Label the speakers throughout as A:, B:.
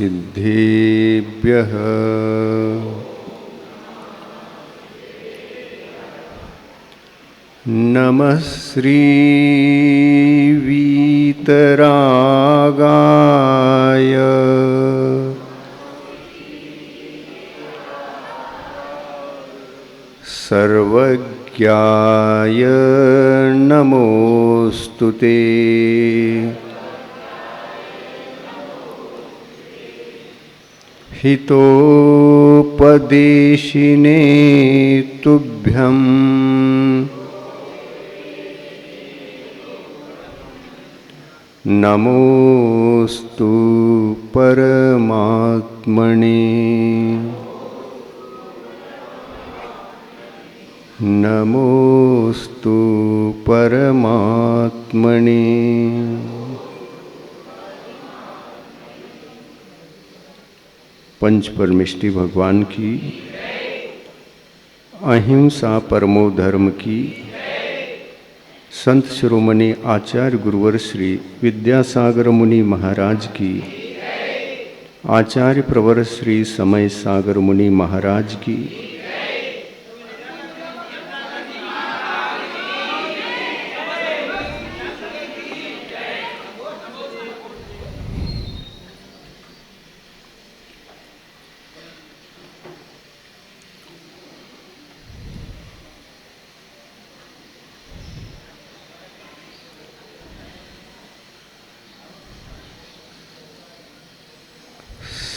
A: सिद्धेभ्यः नमः श्रीवीतरागाय सर्वज्ञाय नमोस्तुते। हितोपदेशिने तुभ्यं नमोस्तु परमात्मने। नमोस्तु परमात्मने। पंच परमेष्टि भगवान की, अहिंसा परमो धर्म की, संत शिरोमणि आचार्य गुरुवर श्री विद्यासागर मुनि महाराज की, आचार्य प्रवर श्री समय सागर मुनि महाराज की,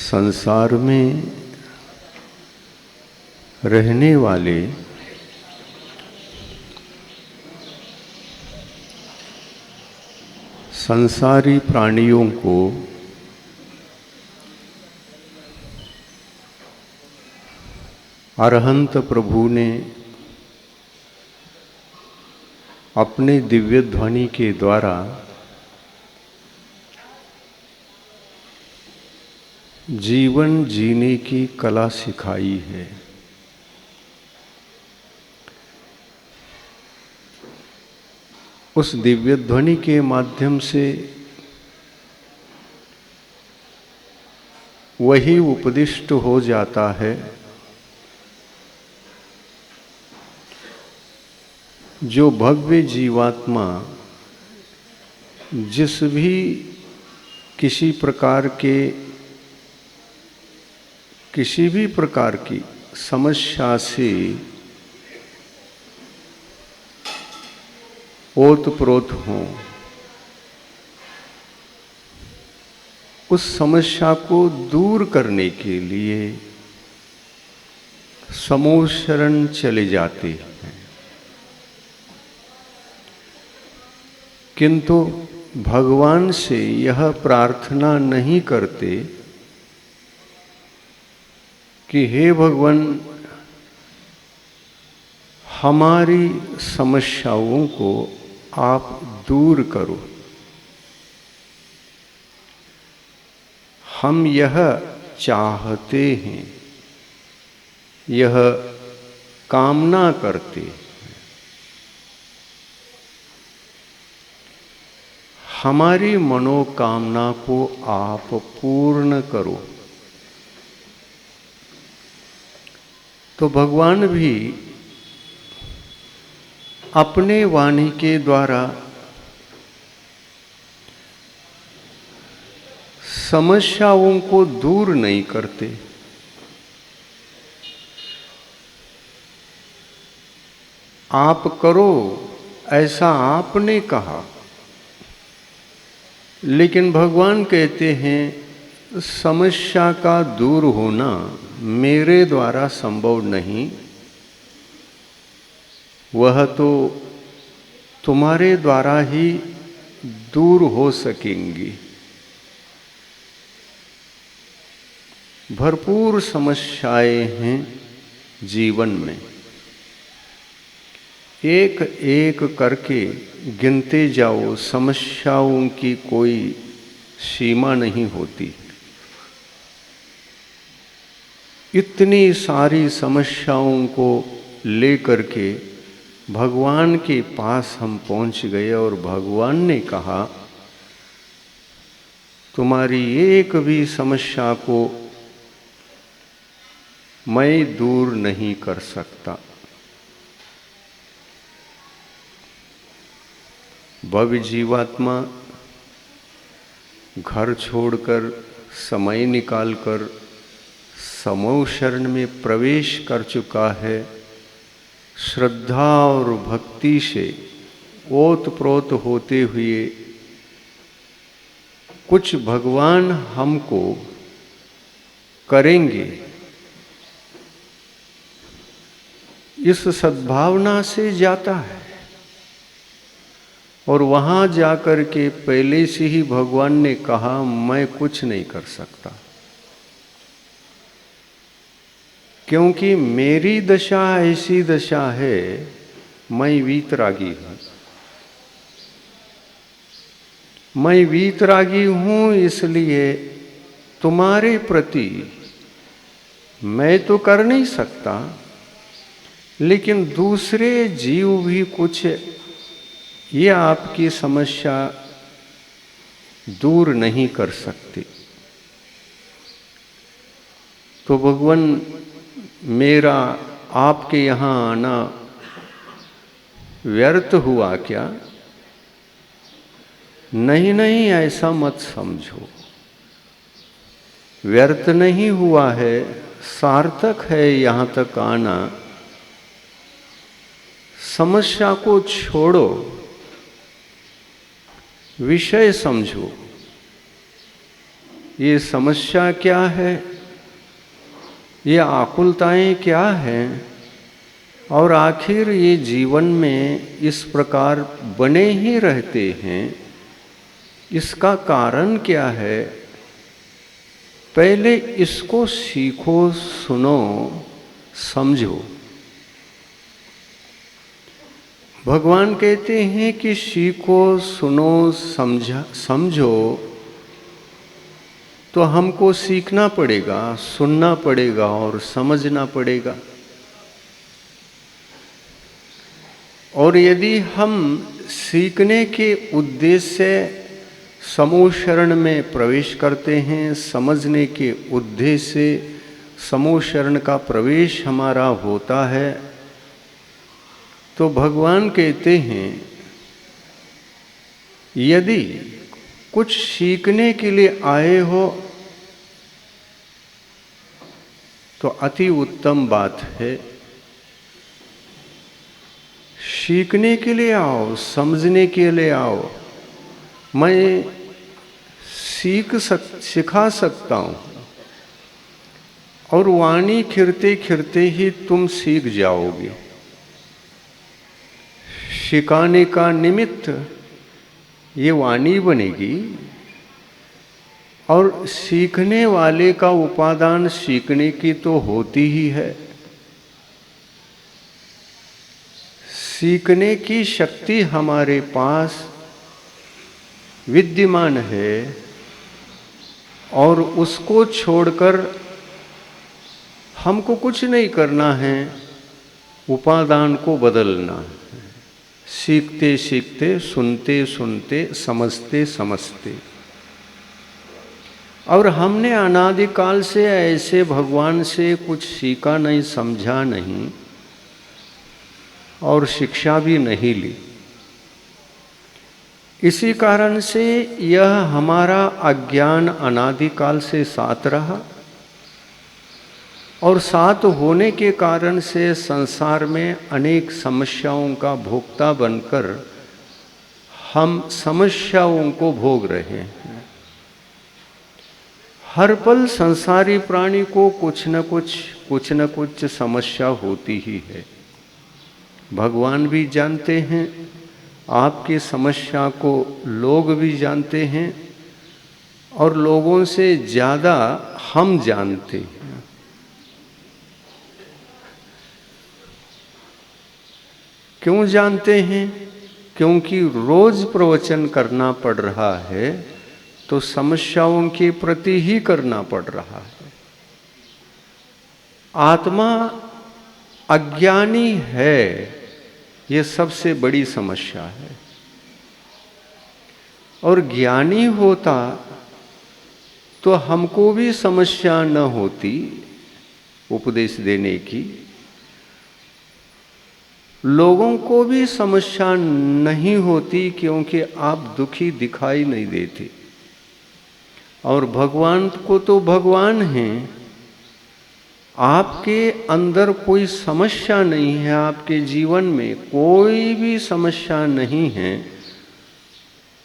A: संसार में रहने वाले संसारी प्राणियों को अरहंत प्रभु ने अपने दिव्य ध्वनि के द्वारा जीवन जीने की कला सिखाई है। उस दिव्य ध्वनि के माध्यम से वही उपदिष्ट हो जाता है जो भव्य जीवात्मा जिस भी किसी भी प्रकार की समस्या से ओतप्रोत हों, उस समस्या को दूर करने के लिए समूह शरण चले जाते हैं। किंतु भगवान से यह प्रार्थना नहीं करते कि हे भगवान, हमारी समस्याओं को आप दूर करो। हम यह चाहते हैं, यह कामना करते हैं, हमारी मनोकामना को आप पूर्ण करो। तो भगवान भी अपने वाणी के द्वारा समस्याओं को दूर नहीं करते, आप करो ऐसा आपने कहा, लेकिन भगवान कहते हैं समस्या का दूर होना मेरे द्वारा संभव नहीं, वह तो तुम्हारे द्वारा ही दूर हो सकेंगी। भरपूर समस्याएं हैं जीवन में, एक एक करके गिनते जाओ, समस्याओं की कोई सीमा नहीं होती। इतनी सारी समस्याओं को लेकर के भगवान के पास हम पहुंच गए और भगवान ने कहा तुम्हारी एक भी समस्या को मैं दूर नहीं कर सकता। भव जीवात्मा घर छोड़कर समय निकालकर समूह शरण में प्रवेश कर चुका है। श्रद्धा और भक्ति से ओतप्रोत होते हुए कुछ भगवान हमको करेंगे, इस सद्भावना से जाता है और वहां जाकर के पहले से ही भगवान ने कहा मैं कुछ नहीं कर सकता, क्योंकि मेरी दशा ऐसी दशा है, मैं वीतरागी हूं। मैं वीतरागी हूं, इसलिए तुम्हारे प्रति मैं तो कर नहीं सकता, लेकिन दूसरे जीव भी कुछ ये आपकी समस्या दूर नहीं कर सकते। तो भगवान, मेरा आपके यहाँ आना व्यर्थ हुआ क्या? नहीं नहीं, ऐसा मत समझो। व्यर्थ नहीं हुआ है, सार्थक है यहाँ तक आना। समस्या को छोड़ो, विषय समझो। ये समस्या क्या है, ये आकुलताएं क्या हैं, और आखिर ये जीवन में इस प्रकार बने ही रहते हैं, इसका कारण क्या है? पहले इसको सीखो, सुनो, समझो। भगवान कहते हैं कि सीखो, सुनो, समझो, तो हमको सीखना पड़ेगा, सुनना पड़ेगा और समझना पड़ेगा। और यदि हम सीखने के उद्देश्य से समूह शरण में प्रवेश करते हैं, समझने के उद्देश्य से समूह शरण का प्रवेश हमारा होता है, तो भगवान कहते हैं यदि कुछ सीखने के लिए आए हो तो अति उत्तम बात है। सीखने के लिए आओ, समझने के लिए आओ। मैं सिखा सकता हूँ, और वाणी खिरते खिरते ही तुम सीख जाओगे। सिखाने का निमित्त ये वाणी बनेगी, और सीखने वाले का उपादान सीखने की तो होती ही है। सीखने की शक्ति हमारे पास विद्यमान है, और उसको छोड़कर हमको कुछ नहीं करना है, उपादान को बदलना है। सीखते सीखते, सुनते सुनते, समझते समझते। और हमने अनादिकाल से ऐसे भगवान से कुछ सीखा नहीं, समझा नहीं, और शिक्षा भी नहीं ली। इसी कारण से यह हमारा अज्ञान अनादिकाल से साथ रहा, और साथ होने के कारण से संसार में अनेक समस्याओं का भोक्ता बनकर हम समस्याओं को भोग रहे हैं। हर पल संसारी प्राणी को कुछ न कुछ समस्या होती ही है। भगवान भी जानते हैं, आपकी समस्या को लोग भी जानते हैं, और लोगों से ज़्यादा हम जानते हैं। क्यों जानते हैं? क्योंकि रोज प्रवचन करना पड़ रहा है, तो समस्याओं के प्रति ही करना पड़ रहा है। आत्मा अज्ञानी है, ये सबसे बड़ी समस्या है। और ज्ञानी होता तो हमको भी समस्या न होती उपदेश देने की, लोगों को भी समस्या नहीं होती, क्योंकि आप दुखी दिखाई नहीं देते। और भगवान को तो भगवान हैं, आपके अंदर कोई समस्या नहीं है, आपके जीवन में कोई भी समस्या नहीं है,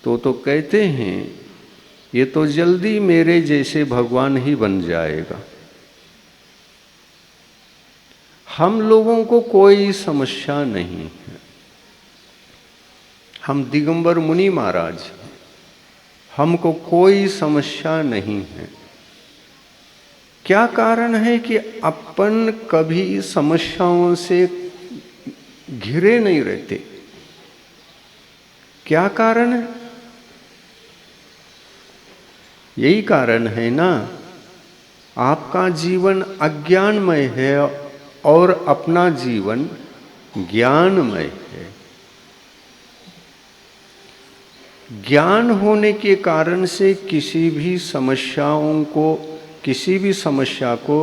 A: तो कहते हैं ये तो जल्दी मेरे जैसे भगवान ही बन जाएगा। हम लोगों को कोई समस्या नहीं है। हम दिगंबर मुनि महाराज, हमको कोई समस्या नहीं है। क्या कारण है कि अपन कभी समस्याओं से घिरे नहीं रहते? क्या कारण है? यही कारण है ना, आपका जीवन अज्ञानमय है और अपना जीवन ज्ञानमय है। ज्ञान होने के कारण से किसी भी समस्या को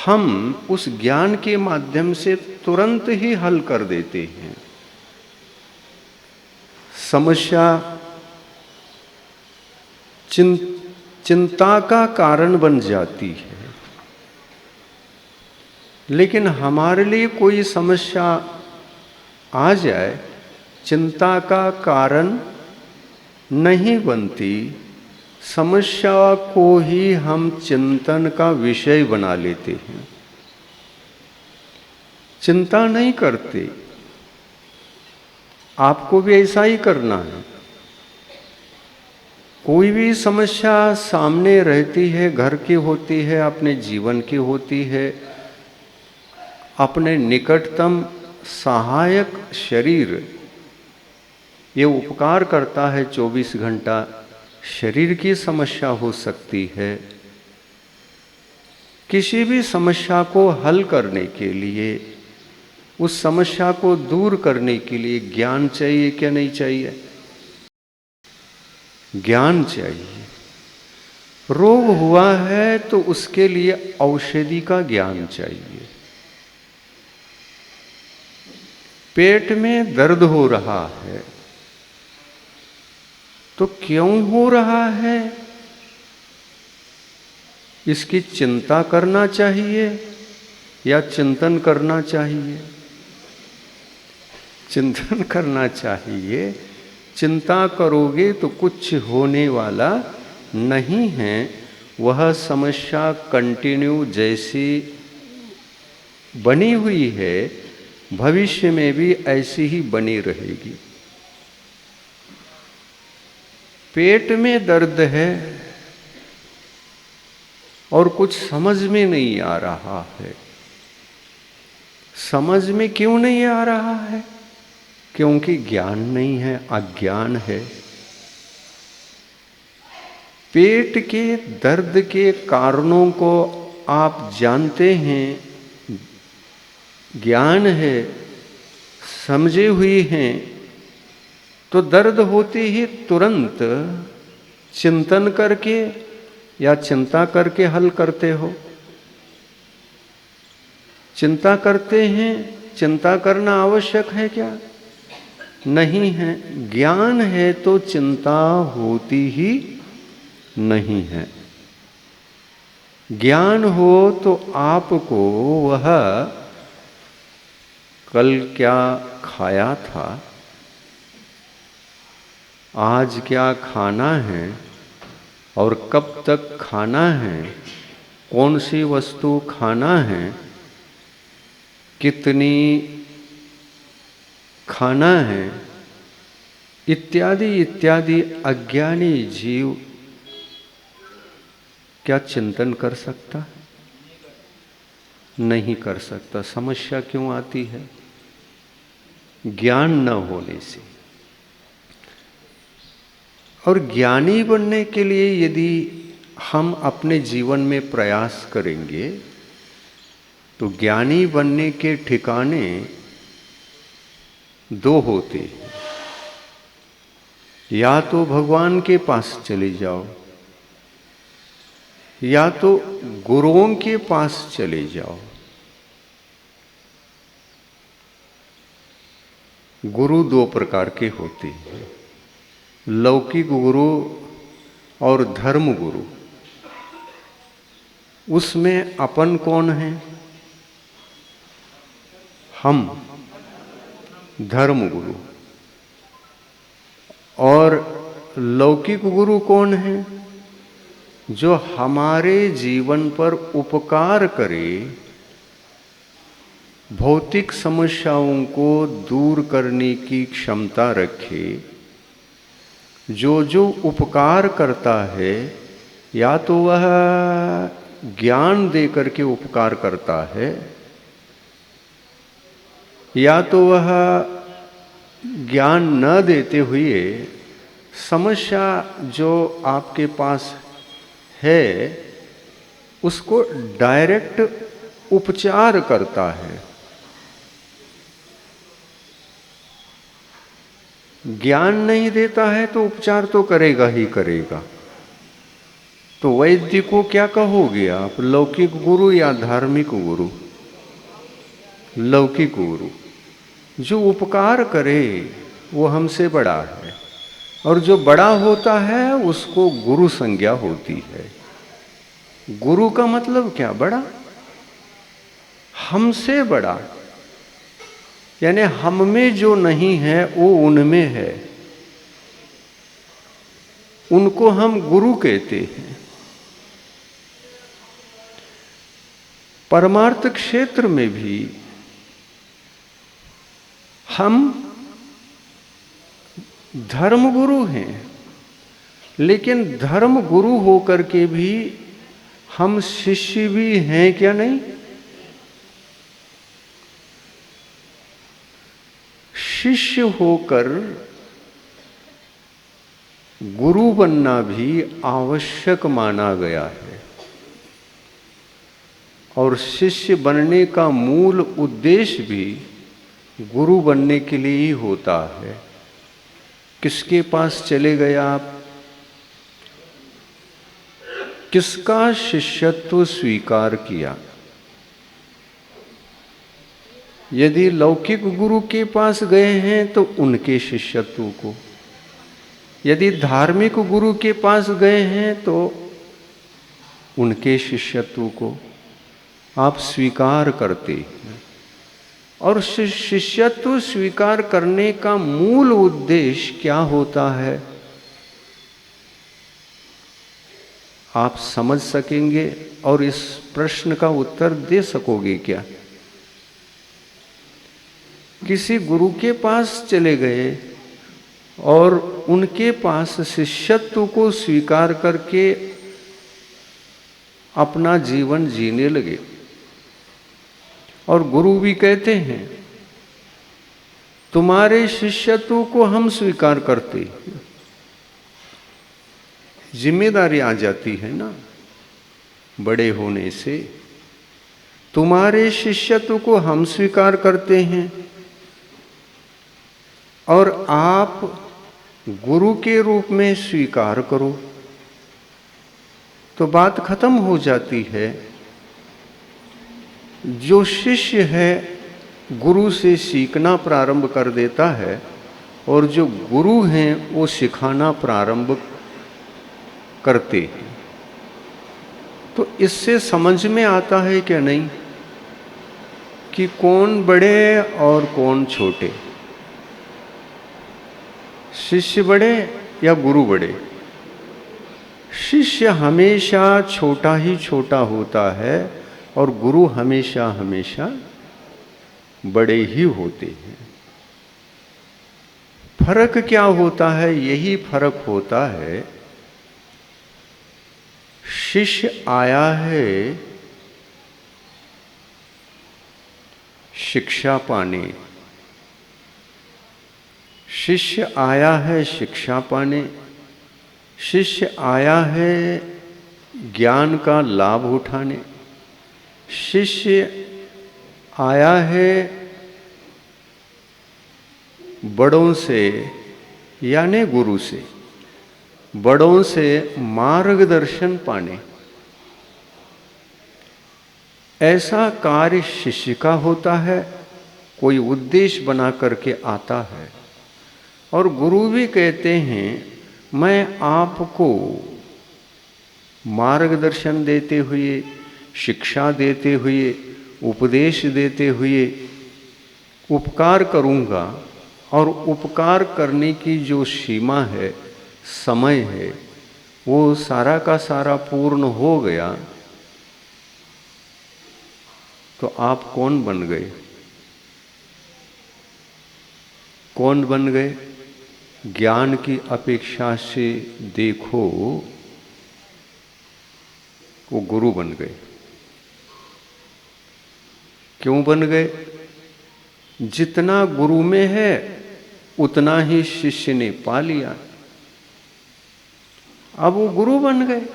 A: हम उस ज्ञान के माध्यम से तुरंत ही हल कर देते हैं। समस्या चिंता का कारण बन जाती है, लेकिन हमारे लिए कोई समस्या आ जाए, चिंता का कारण नहीं बनती। समस्या को ही हम चिंतन का विषय बना लेते हैं, चिंता नहीं करते। आपको भी ऐसा ही करना है। कोई भी समस्या सामने रहती है, घर की होती है, अपने जीवन की होती है, अपने निकटतम सहायक शरीर ये उपकार करता है 24 घंटा। शरीर की समस्या हो सकती है। किसी भी समस्या को हल करने के लिए, उस समस्या को दूर करने के लिए ज्ञान चाहिए क्या नहीं चाहिए? ज्ञान चाहिए। रोग हुआ है तो उसके लिए औषधि का ज्ञान चाहिए। पेट में दर्द हो रहा है तो क्यों हो रहा है, इसकी चिंता करना चाहिए या चिंतन करना चाहिए? चिंतन करना चाहिए। चिंता करोगे तो कुछ होने वाला नहीं है। वह समस्या कंटिन्यू जैसी बनी हुई है, भविष्य में भी ऐसी ही बनी रहेगी। पेट में दर्द है और कुछ समझ में नहीं आ रहा है। समझ में क्यों नहीं आ रहा है? क्योंकि ज्ञान नहीं है, अज्ञान है। पेट के दर्द के कारणों को आप जानते हैं, ज्ञान है, समझे हुए हैं, तो दर्द होते ही तुरंत चिंतन करके या चिंता करके हल करते हो। चिंता करते हैं। चिंता करना आवश्यक है क्या? नहीं है। ज्ञान है तो चिंता होती ही नहीं है। ज्ञान हो तो आपको वह कल क्या खाया था, आज क्या खाना है और कब तक खाना है, कौन सी वस्तु खाना है, कितनी खाना है, इत्यादि इत्यादि अज्ञानी जीव क्या चिंतन कर सकता है? नहीं कर सकता। समस्या क्यों आती है? ज्ञान न होने से। और ज्ञानी बनने के लिए यदि हम अपने जीवन में प्रयास करेंगे तो ज्ञानी बनने के ठिकाने दो होते हैं। या तो भगवान के पास चले जाओ, या तो गुरुओं के पास चले जाओ। गुरु दो प्रकार के होते हैं, लौकिक गुरु और धर्म गुरु। उसमें अपन कौन है? हम धर्म गुरु। और लौकिक गुरु कौन है? जो हमारे जीवन पर उपकार करे, भौतिक समस्याओं को दूर करने की क्षमता रखे। जो जो उपकार करता है, या तो वह ज्ञान देकर के उपकार करता है, या तो वह ज्ञान न देते हुए समस्या जो आपके पास है उसको डायरेक्ट उपचार करता है। ज्ञान नहीं देता है तो उपचार तो करेगा ही करेगा। तो वैद्य को क्या कहोगे आप, लौकिक गुरु या धार्मिक गुरु? लौकिक गुरु। जो उपकार करे वो हमसे बड़ा है, और जो बड़ा होता है उसको गुरु संज्ञा होती है। गुरु का मतलब क्या? बड़ा, हमसे बड़ा। यानी हम में जो नहीं है वो उनमें है, उनको हम गुरु कहते हैं। परमार्थ क्षेत्र में भी हम धर्म गुरु हैं, लेकिन धर्म गुरु होकर के भी हम शिष्य भी हैं क्या? नहीं। शिष्य होकर गुरु बनना भी आवश्यक माना गया है, और शिष्य बनने का मूल उद्देश्य भी गुरु बनने के लिए ही होता है। किसके पास चले गए आप? किसका शिष्यत्व स्वीकार किया? यदि लौकिक गुरु के पास गए हैं तो उनके शिष्यत्व को, यदि धार्मिक गुरु के पास गए हैं तो उनके शिष्यत्व को आप स्वीकार करते हैं। और शिष्यत्व स्वीकार करने का मूल उद्देश्य क्या होता है, आप समझ सकेंगे और इस प्रश्न का उत्तर दे सकोगे क्या? किसी गुरु के पास चले गए और उनके पास शिष्यत्व को स्वीकार करके अपना जीवन जीने लगे, और गुरु भी कहते हैं तुम्हारे शिष्यत्व को हम स्वीकार करते हैं। जिम्मेदारी आ जाती है ना बड़े होने से। तुम्हारे शिष्यत्व को हम स्वीकार करते हैं और आप गुरु के रूप में स्वीकार करो, तो बात खत्म हो जाती है। जो शिष्य है गुरु से सीखना प्रारंभ कर देता है, और जो गुरु हैं वो सिखाना प्रारंभ करते हैं। तो इससे समझ में आता है क्या नहीं कि कौन बड़े और कौन छोटे, शिष्य बड़े या गुरु बड़े? शिष्य हमेशा छोटा ही छोटा होता है और गुरु हमेशा हमेशा बड़े ही होते हैं। फर्क क्या होता है? यही फर्क होता है, शिष्य आया है शिक्षा पाने, शिष्य आया है शिक्षा पाने, शिष्य आया है ज्ञान का लाभ उठाने, शिष्य आया है बड़ों से यानी गुरु से, बड़ों से मार्गदर्शन पाने। ऐसा कार्य शिष्य का होता है, कोई उद्देश्य बना करके आता है। और गुरु भी कहते हैं मैं आपको मार्गदर्शन देते हुए, शिक्षा देते हुए, उपदेश देते हुए उपकार करूँगा, और उपकार करने की जो सीमा है, समय है, वो सारा का सारा पूर्ण हो गया तो आप कौन बन गए? कौन बन गए? ज्ञान की अपेक्षा से देखो, वो गुरु बन गए। क्यों बन गए? जितना गुरु में है उतना ही शिष्य ने पा लिया, अब वो गुरु बन गए।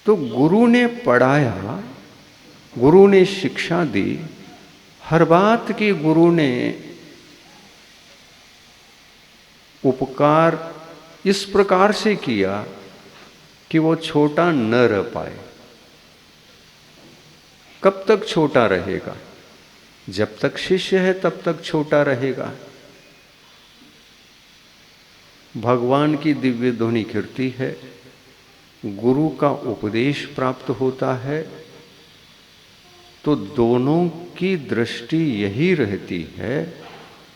A: तो गुरु ने पढ़ाया, गुरु ने शिक्षा दी, हर बात की गुरु ने उपकार इस प्रकार से किया कि वो छोटा न रह पाए। कब तक छोटा रहेगा? जब तक शिष्य है तब तक छोटा रहेगा। भगवान की दिव्य ध्वनि कीर्ति है, गुरु का उपदेश प्राप्त होता है तो दोनों की दृष्टि यही रहती है,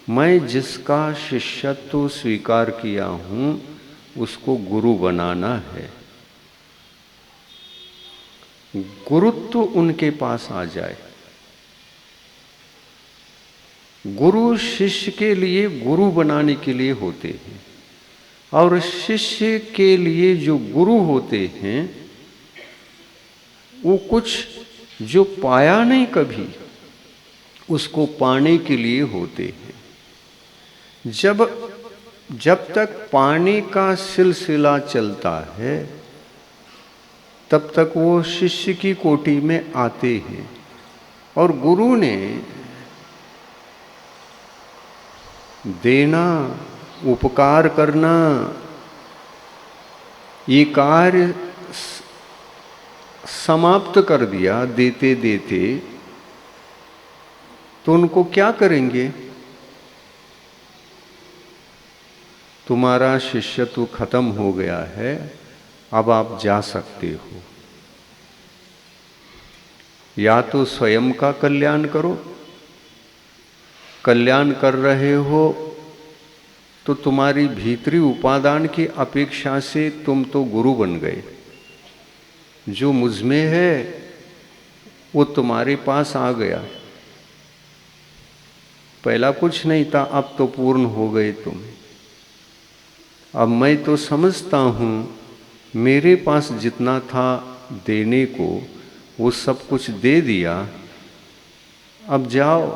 A: मैं जिसका शिष्यत्व स्वीकार किया हूं उसको गुरु बनाना है, गुरुत्व उनके पास आ जाए। गुरु शिष्य के लिए गुरु बनाने के लिए होते हैं, और शिष्य के लिए जो गुरु होते हैं वो कुछ जो पाया नहीं कभी, उसको पाने के लिए होते हैं। जब तक पाने का सिलसिला चलता है तब तक वो शिष्य की कोटि में आते हैं। और गुरु ने देना, उपकार करना, ये कार्य समाप्त कर दिया देते देते, तो उनको क्या करेंगे? तुम्हारा शिष्यत्व खत्म हो गया है, अब आप जा सकते हो। या तो स्वयं का कल्याण करो, कल्याण कर रहे हो तो तुम्हारी भीतरी उपादान की अपेक्षा से तुम तो गुरु बन गए। जो मुझ में है वो तुम्हारे पास आ गया, पहला कुछ नहीं था, अब तो पूर्ण हो गए तुम। अब मैं तो समझता हूँ मेरे पास जितना था देने को वो सब कुछ दे दिया, अब जाओ।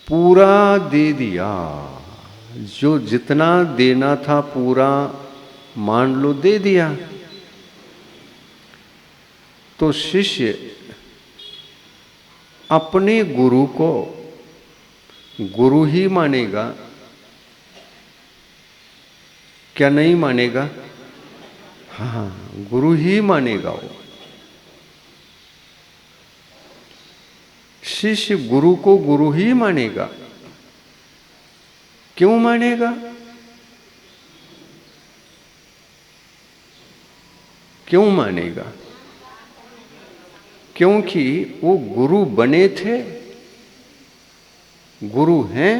A: पूरा दे दिया, जो जितना देना था पूरा मान लो दे दिया। तो शिष्य अपने गुरु को गुरु ही मानेगा, क्या नहीं मानेगा? हाँ, गुरु ही मानेगा वो। शिष्य गुरु को गुरु ही मानेगा। क्यों मानेगा? क्यों मानेगा? क्योंकि वो गुरु बने थे, गुरु हैं,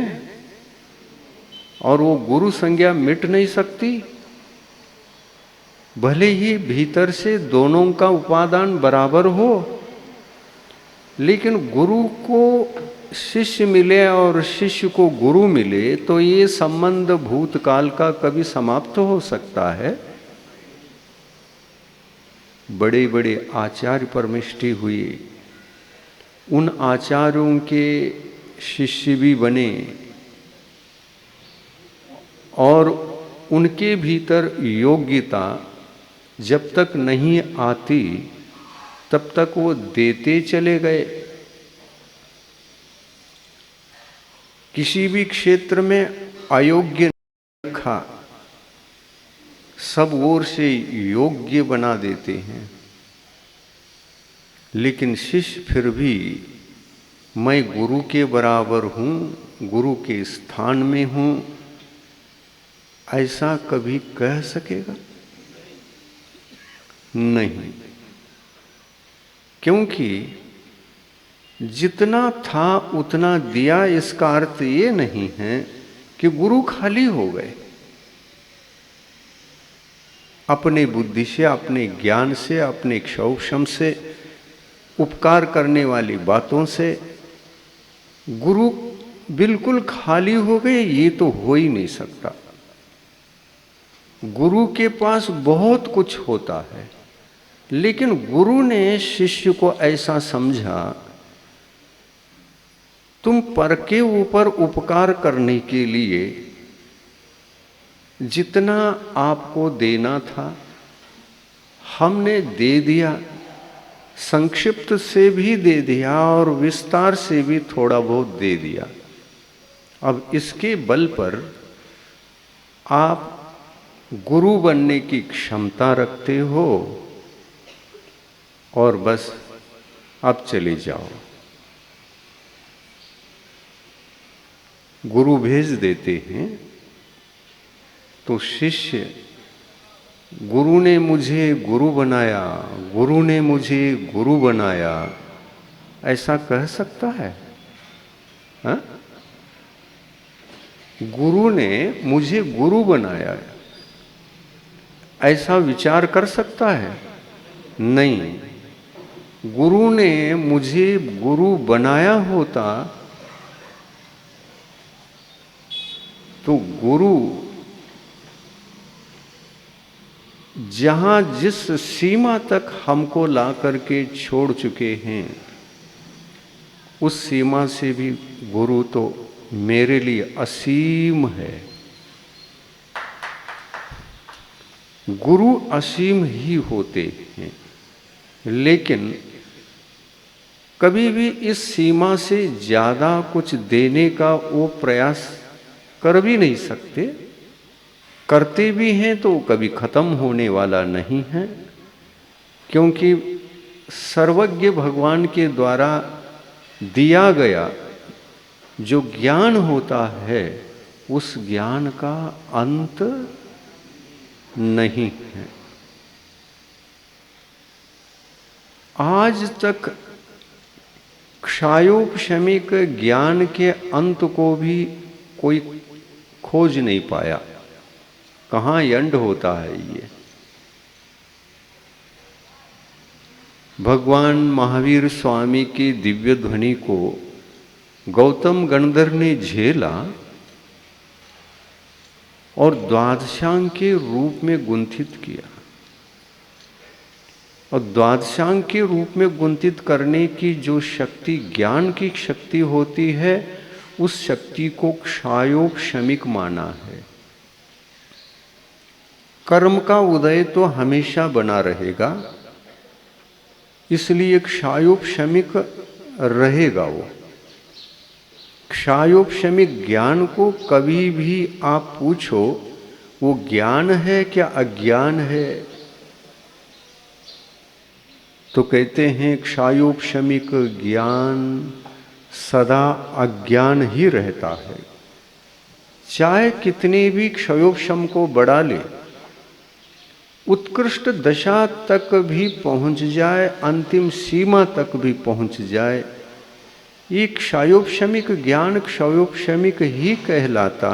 A: और वो गुरु संज्ञा मिट नहीं सकती। भले ही भीतर से दोनों का उपादान बराबर हो, लेकिन गुरु को शिष्य मिले और शिष्य को गुरु मिले तो ये संबंध भूतकाल का कभी समाप्त हो सकता है? बड़े बड़े आचार्य परमिष्टि हुए, उन आचार्यों के शिष्य भी बने, और उनके भीतर योग्यता जब तक नहीं आती तब तक वो देते चले गए। किसी भी क्षेत्र में अयोग्य रखा, सब ओर से योग्य बना देते हैं, लेकिन शिष्य फिर भी मैं गुरु के बराबर हूँ, गुरु के स्थान में हूँ, ऐसा कभी कह सकेगा? नहीं, क्योंकि जितना था उतना दिया, इसका अर्थ ये नहीं है कि गुरु खाली हो गए। अपने बुद्धि से, अपने ज्ञान से, अपने क्षौक्षम से, उपकार करने वाली बातों से गुरु बिल्कुल खाली हो गए, ये तो हो ही नहीं सकता। गुरु के पास बहुत कुछ होता है, लेकिन गुरु ने शिष्य को ऐसा समझा, तुम पर के ऊपर उपकार करने के लिए जितना आपको देना था हमने दे दिया, संक्षिप्त से भी दे दिया और विस्तार से भी थोड़ा बहुत दे दिया। अब इसके बल पर आप गुरु बनने की क्षमता रखते हो और बस अब चले जाओ। गुरु भेज देते हैं तो शिष्य, गुरु ने मुझे गुरु बनाया, गुरु ने मुझे गुरु बनाया, ऐसा कह सकता है? हा? गुरु ने मुझे गुरु बनाया, ऐसा विचार कर सकता है? नहीं। गुरु ने मुझे गुरु बनाया होता तो गुरु जहां जिस सीमा तक हमको ला करके छोड़ चुके हैं, उस सीमा से भी गुरु तो मेरे लिए असीम है। गुरु असीम ही होते हैं, लेकिन कभी भी इस सीमा से ज्यादा कुछ देने का वो प्रयास कर भी नहीं सकते। करते भी हैं तो कभी खत्म होने वाला नहीं है, क्योंकि सर्वज्ञ भगवान के द्वारा दिया गया जो ज्ञान होता है, उस ज्ञान का अंत नहीं है। आज तक क्षायोपशमिक ज्ञान के अंत को भी कोई खोज नहीं पाया, कहाँ एंड होता है ये। भगवान महावीर स्वामी की दिव्य ध्वनि को गौतम गणधर ने झेला और द्वादशांग के रूप में गुंथित किया, और द्वादशांग के रूप में गुंथित करने की जो शक्ति ज्ञान की शक्ति होती है, उस शक्ति को क्षायोपशमिक माना है। कर्म का उदय तो हमेशा बना रहेगा, इसलिए क्षायोपशमिक रहेगा। वो क्षायोपशमिक ज्ञान को कभी भी आप पूछो वो ज्ञान है क्या अज्ञान है, तो कहते हैं क्षायोपशमिक ज्ञान सदा अज्ञान ही रहता है। चाहे कितने भी क्षयोपशम को बढ़ा ले, उत्कृष्ट दशा तक भी पहुंच जाए, अंतिम सीमा तक भी पहुंच जाए, ये क्षयोपशमिक ज्ञान क्षयोपशमिक ही कहलाता,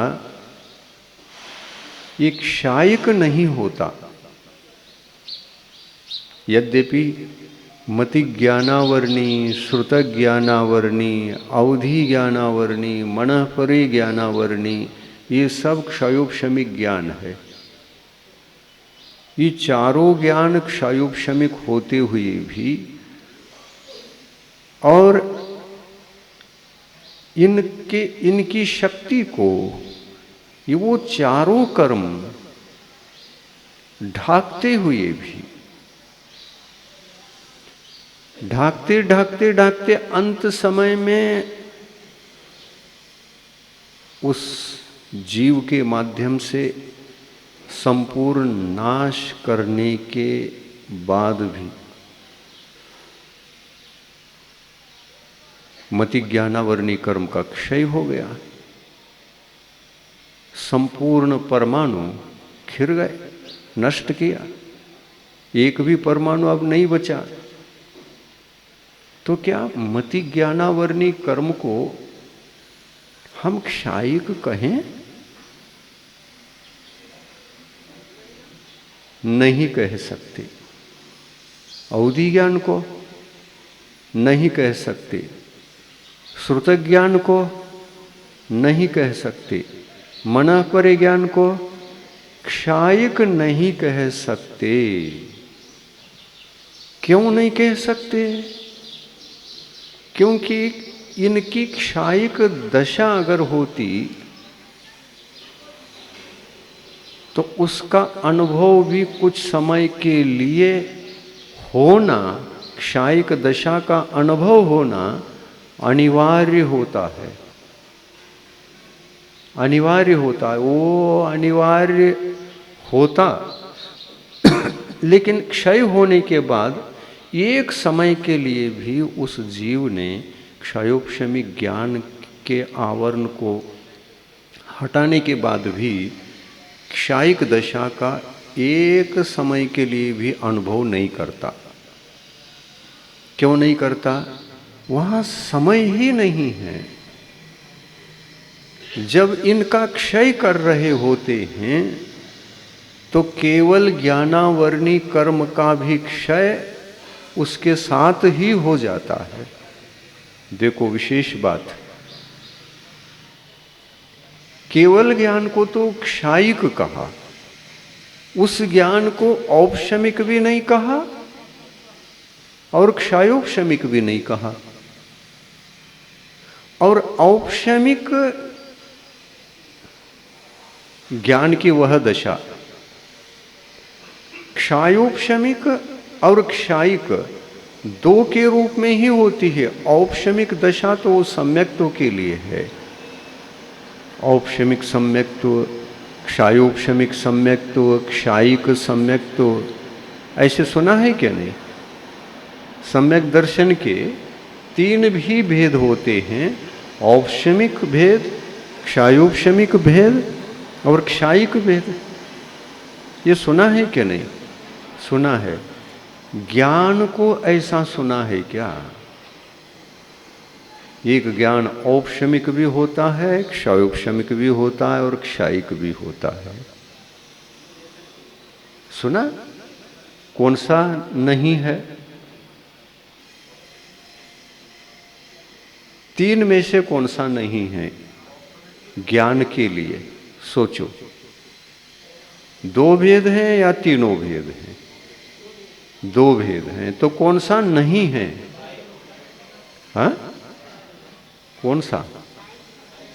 A: ये क्षायिक नहीं होता। यद्यपि मति ज्ञानावर्णी, श्रुत ज्ञानावर्णी, अवधि ज्ञानावर्णी, मनःपरे ज्ञानावर्णी, ये सब क्षयोपशमिक ज्ञान है। ये चारों ज्ञान क्षयोपशमिक होते हुए भी, और इनकी शक्ति को ये वो चारों कर्म ढाकते हुए भी, ढाकते ढाकते ढाकते अंत समय में उस जीव के माध्यम से संपूर्ण नाश करने के बाद भी मति ज्ञानावरणी कर्म का क्षय हो गया। संपूर्ण परमाणु खिर गए, नष्ट किया, एक भी परमाणु अब नहीं बचा। तो क्या मति ज्ञानावरणी कर्म को हम क्षायिक कहें? नहीं कह सकते। अवधि ज्ञान को नहीं कह सकते, श्रुत ज्ञान को नहीं कह सकते, मनः परे ज्ञान को क्षायिक नहीं कह सकते। क्यों नहीं कह सकते? क्योंकि इनकी क्षायिक दशा अगर होती तो उसका अनुभव भी कुछ समय के लिए होना, क्षायिक दशा का अनुभव होना अनिवार्य होता है। अनिवार्य होता है, वो अनिवार्य होता। लेकिन क्षय होने के बाद एक समय के लिए भी उस जीव ने क्षयोपशमी ज्ञान के आवरण को हटाने के बाद भी क्षायिक दशा का एक समय के लिए भी अनुभव नहीं करता। क्यों नहीं करता? वहाँ समय ही नहीं है। जब इनका क्षय कर रहे होते हैं तो केवल ज्ञानावरणी कर्म का भी क्षय उसके साथ ही हो जाता है। देखो विशेष बात, केवल ज्ञान को तो क्षायिक कहा, उस ज्ञान को औपशमिक भी नहीं कहा और क्षयोपशमिक भी नहीं कहा। और औपशमिक ज्ञान की वह दशा, क्षयोपशमिक और क्षायिक दो के रूप में ही होती है। औपशमिक दशा तो सम्यक्त्व के लिए है। औपशमिक सम्यक्त्व, क्षयोपशमिक सम्यक्त्व, क्षायिक सम्यक्त्व, ऐसे सुना है क्या नहीं? सम्यक दर्शन के तीन भी भेद होते हैं, औपशमिक भेद, क्षयोपशमिक भेद और क्षायिक भेद। ये सुना है क्या नहीं? सुना है। ज्ञान को ऐसा सुना है क्या? एक ज्ञान औपशमिक भी होता है, क्षयोपशमिक भी होता है और क्षायिक भी होता है। सुना? कौन सा नहीं है? तीन में से कौन सा नहीं है ज्ञान के लिए? सोचो, दो भेद हैं या तीनों भेद हैं? दो भेद हैं, तो कौन सा नहीं है? हाँ, कौन सा?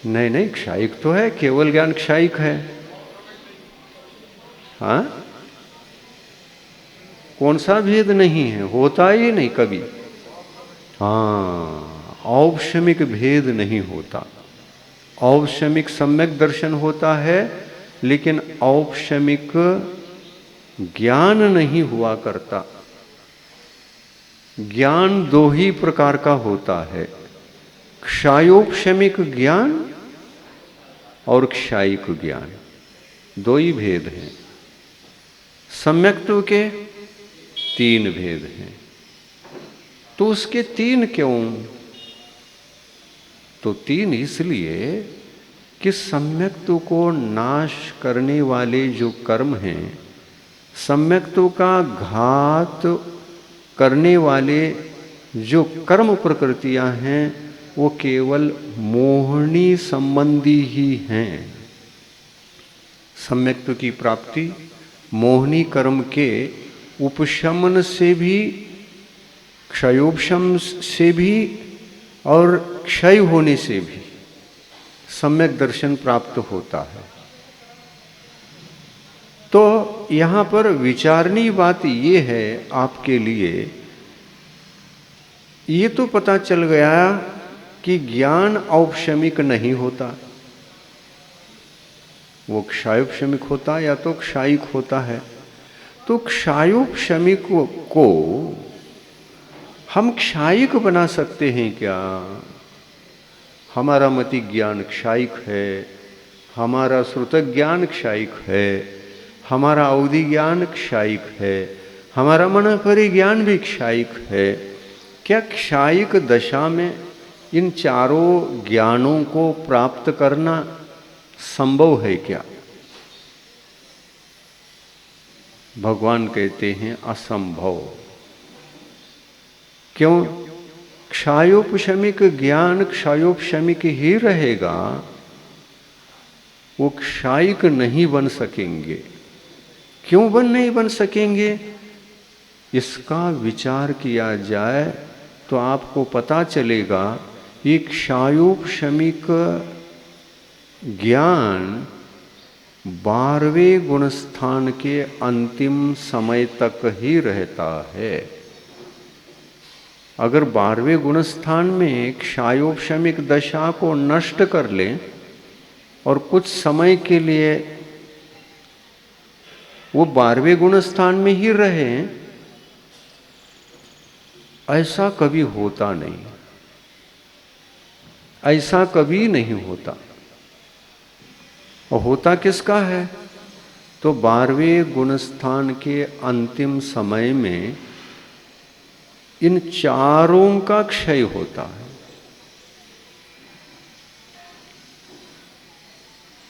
A: नहीं नहीं, क्षायिक तो है, केवल ज्ञान क्षायिक है। हाँ, कौन सा भेद नहीं है? होता ही नहीं कभी। हाँ, औपशमिक भेद नहीं होता। औपशमिक सम्यक दर्शन होता है, लेकिन औपशमिक ज्ञान नहीं हुआ करता। ज्ञान दो ही प्रकार का होता है, क्षयोपशमिक ज्ञान और क्षायिक ज्ञान, दो ही भेद हैं। सम्यक्त्व के तीन भेद हैं। तो उसके तीन क्यों? तो तीन इसलिए कि सम्यक्त्व को नाश करने वाले जो कर्म हैं, सम्यक्त्व का घात करने वाले जो कर्म प्रकृतियां हैं, वो केवल मोहनी संबंधी ही हैं। सम्यक्त्व की प्राप्ति मोहनी कर्म के उपशमन से भी, क्षयोपशम से भी और क्षय होने से भी सम्यक दर्शन प्राप्त होता है। तो यहाँ पर विचारनीय बात ये है आपके लिए, ये तो पता चल गया कि ज्ञान औपशमिक नहीं होता, वो क्षायोपशमिक होता है या तो क्षायिक होता है। तो क्षायोपशमिक को हम क्षायिक बना सकते हैं क्या? हमारा मति ज्ञान क्षायिक है, हमारा श्रुत ज्ञान क्षायिक है, हमारा अवधि ज्ञान क्षायिक है, हमारा मन परिज्ञान भी क्षायिक है। क्या क्षायिक दशा में इन चारों ज्ञानों को प्राप्त करना संभव है क्या? भगवान कहते हैं असंभव। क्यों? क्षायोपशमिक ज्ञान क्षायोपशमिक ही रहेगा, वो क्षायिक नहीं बन सकेंगे। क्यों नहीं बन सकेंगे? इसका विचार किया जाए तो आपको पता चलेगा ये क्षायोपशमिक ज्ञान 12वें गुणस्थान के अंतिम समय तक ही रहता है। अगर 12वें गुणस्थान में क्षायोपशमिक दशा को नष्ट कर लें और कुछ समय के लिए वो 12वें गुणस्थान में ही रहे, ऐसा कभी होता नहीं, ऐसा कभी नहीं होता। और होता किसका है? तो 12वें गुणस्थान के अंतिम समय में इन चारों का क्षय होता है।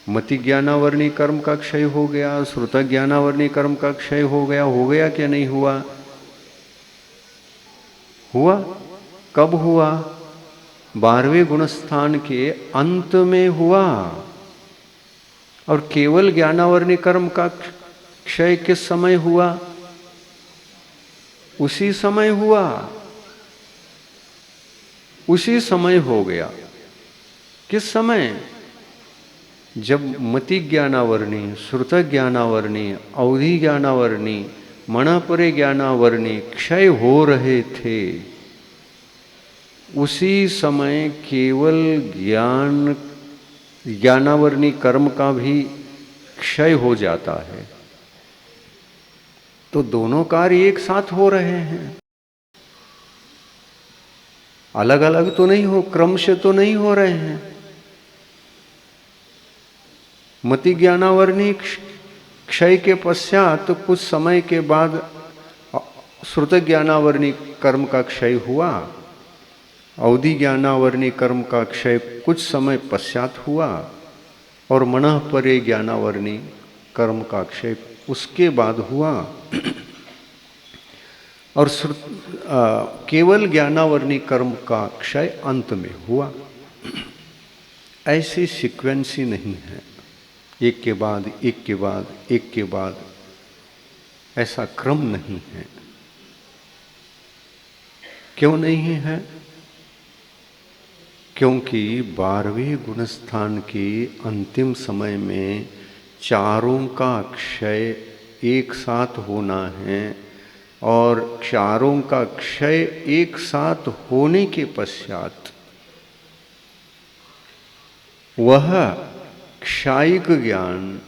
A: मति ज्ञानावरणी कर्म का क्षय हो गया, श्रुत ज्ञानावरणी कर्म का क्षय हो गया क्या नहीं हुआ? हुआ। कब हुआ? 12वें गुणस्थान के अंत में हुआ। और केवल ज्ञानावरणी कर्म का क्षय किस समय हुआ? उसी समय हुआ, उसी समय हो गया। किस समय? जब मति ज्ञानावरणी, श्रुत ज्ञानावरणी, अवधि ज्ञानावरणी, मणपरे ज्ञानावरणी क्षय हो रहे थे, उसी समय केवल ज्ञानावरणी कर्म का भी क्षय हो जाता है। तो दोनों कार्य एक साथ हो रहे हैं, अलग अलग तो नहीं हो, क्रम से तो नहीं हो रहे हैं। मति ज्ञानावरणी क्षय के पश्चात कुछ समय के बाद श्रुत ज्ञानावरणी कर्म का क्षय हुआ, अवधि ज्ञानावरणी कर्म का क्षय कुछ समय पश्चात हुआ, और मनः परे ज्ञानावरणी कर्म का क्षय उसके बाद हुआ, और केवल ज्ञानावरणी कर्म का क्षय अंत में हुआ। ऐसी सीक्वेंस ही नहीं है, एक के बाद एक के बाद एक के बाद, ऐसा क्रम नहीं है। क्यों नहीं है? क्योंकि 12वें गुणस्थान के अंतिम समय में चारों का क्षय एक साथ होना है, और चारों का क्षय एक साथ होने के पश्चात वह क्षायिक ज्ञान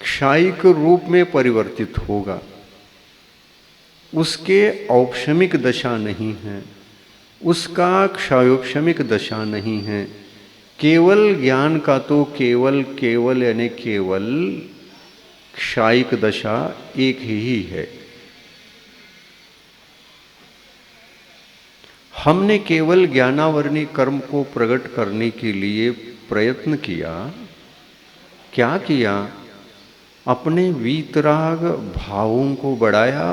A: क्षायिक रूप में परिवर्तित होगा। उसके औपशमिक दशा नहीं है, उसका क्षायोपशमिक दशा नहीं है। केवल ज्ञान का तो केवल यानी केवल क्षायिक दशा एक ही है। हमने केवल ज्ञानावरणी कर्म को प्रकट करने के लिए प्रयत्न किया। क्या किया? अपने वीतराग भावों को बढ़ाया,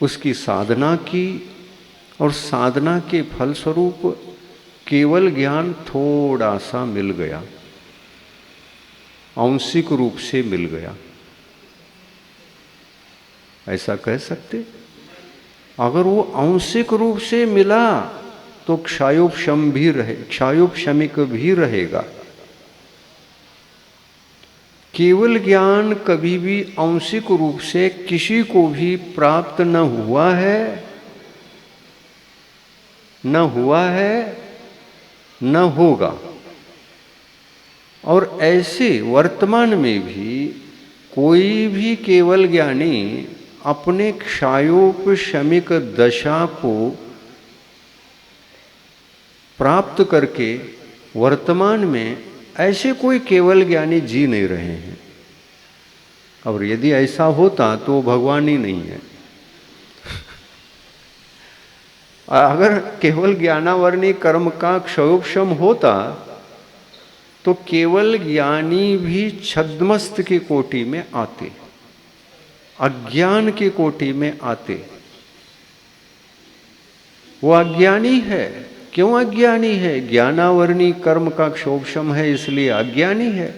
A: उसकी साधना की, और साधना के फलस्वरूप केवल ज्ञान थोड़ा सा मिल गया, आंशिक रूप से मिल गया, ऐसा कह सकते। अगर वो आंशिक रूप से मिला तो क्षायोपशमिक भी रहेगा। केवल ज्ञान कभी भी आंशिक रूप से किसी को भी प्राप्त न हुआ है, न होगा। और ऐसे वर्तमान में भी कोई भी केवल ज्ञानी अपने क्षायोपशमिक दशा को प्राप्त करके वर्तमान में ऐसे कोई केवल ज्ञानी जी नहीं रहे हैं। और यदि ऐसा होता तो भगवान ही नहीं है। अगर केवल ज्ञानावरणी कर्म का क्षयोपशम होता तो केवल ज्ञानी भी छद्मस्त की कोटि में आते, अज्ञान की कोटि में आते। वो अज्ञानी है। क्यों अज्ञानी है? ज्ञानावरणी कर्म का क्षोभशम है इसलिए अज्ञानी है।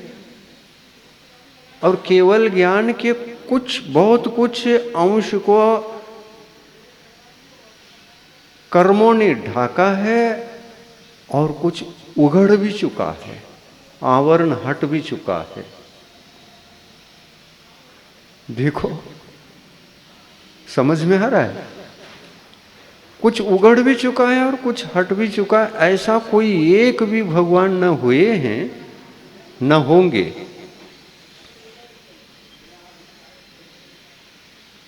A: और केवल ज्ञान के बहुत कुछ अंश को कर्मों ने ढाका है और कुछ उघड़ भी चुका है, आवरण हट भी चुका है। देखो, समझ में आ रहा है? कुछ उगड़ भी चुका है और कुछ हट भी चुका है। ऐसा कोई एक भी भगवान न हुए हैं, न होंगे।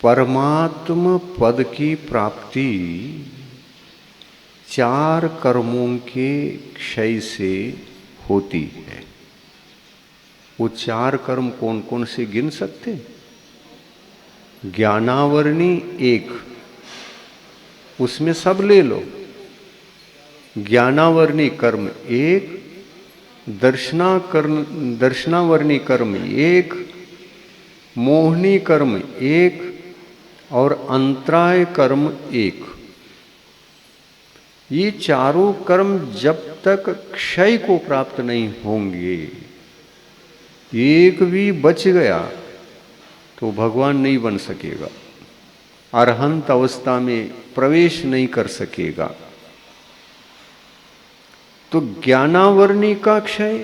A: परमात्म पद की प्राप्ति 4 कर्मों के क्षय से होती है। वो 4 कर्म कौन कौन से गिन सकते? ज्ञानावरणी 1, उसमें सब ले लो। ज्ञानावरणी कर्म 1, दर्शनावरणी कर्म 1, मोहनी कर्म 1 और अंतराय कर्म 1। ये चारों कर्म जब तक क्षय को प्राप्त नहीं होंगे, एक भी बच गया तो भगवान नहीं बन सकेगा, अरहंत अवस्था में प्रवेश नहीं कर सकेगा। तो ज्ञानावरणी का क्षय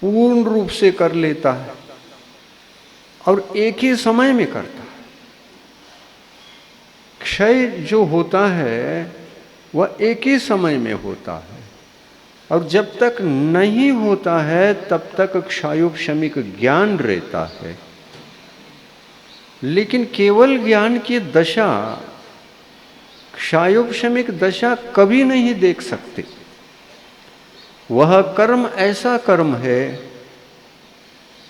A: पूर्ण रूप से कर लेता है और एक ही समय में करता है। क्षय जो होता है वह एक ही समय में होता है और जब तक नहीं होता है तब तक क्षयोपशमिक ज्ञान रहता है। लेकिन केवल ज्ञान की दशा, क्षयोपशमिक दशा कभी नहीं देख सकते। वह कर्म ऐसा कर्म है,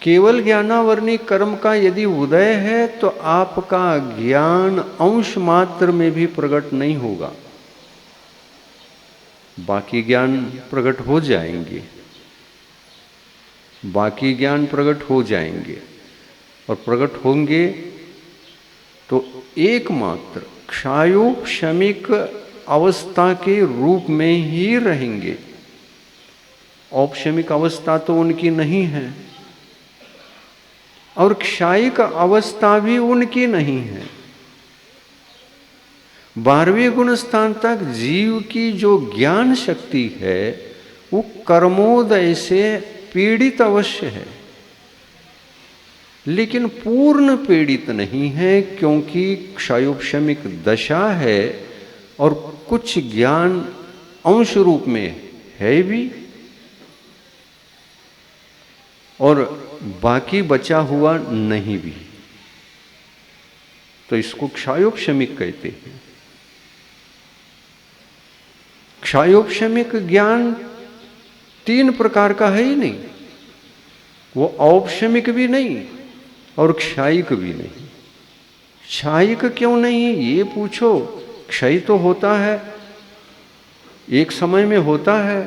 A: केवल ज्ञानावरणी कर्म का यदि उदय है तो आपका ज्ञान अंश मात्र में भी प्रकट नहीं होगा, बाकी ज्ञान प्रकट हो जाएंगे, बाकी ज्ञान प्रकट हो जाएंगे और प्रकट होंगे तो एकमात्र क्षयोपशमिक अवस्था के रूप में ही रहेंगे। औपशमिक अवस्था तो उनकी नहीं है और क्षयिक अवस्था भी उनकी नहीं है। 12वें गुण स्थान तक जीव की जो ज्ञान शक्ति है वो कर्मोदय से पीड़ित अवश्य है, लेकिन पूर्ण पीड़ित नहीं है, क्योंकि क्षयोपशमिक दशा है और कुछ ज्ञान अंश रूप में है भी और बाकी बचा हुआ नहीं भी। तो इसको क्षयोपशमिक कहते हैं। क्षयोपशमिक ज्ञान 3 प्रकार का है ही नहीं, वो औपशमिक भी नहीं और क्षयिक भी नहीं। क्षयिक क्यों नहीं ये पूछो, क्षय तो होता है, एक समय में होता है,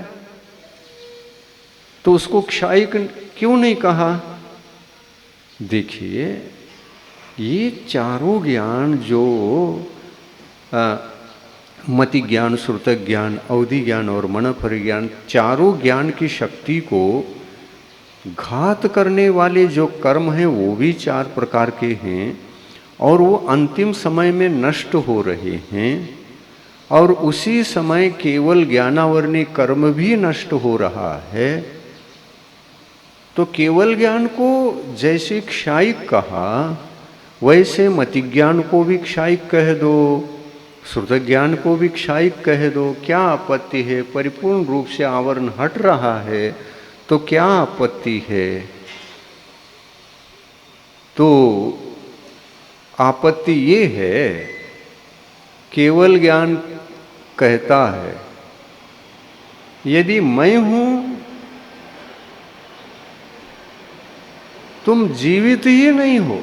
A: तो उसको क्षयिक क्यों नहीं कहा? देखिए, ये चारों ज्ञान जो मति ज्ञान, श्रुत ज्ञान, अवधि ज्ञान और मनोपरिज्ञान, चारों ज्ञान की शक्ति को घात करने वाले जो कर्म हैं वो भी 4 प्रकार के हैं और वो अंतिम समय में नष्ट हो रहे हैं और उसी समय केवल ज्ञानावरणी कर्म भी नष्ट हो रहा है। तो केवल ज्ञान को जैसे क्षयिक कहा वैसे मति ज्ञान को भी क्षयिक कह दो, श्रुत ज्ञान को भी क्षायिक कह दो, क्या आपत्ति है? परिपूर्ण रूप से आवरण हट रहा है तो क्या आपत्ति है? तो आपत्ति ये है, केवल ज्ञान कहता है यदि मैं हूं, तुम जीवित ही नहीं हो।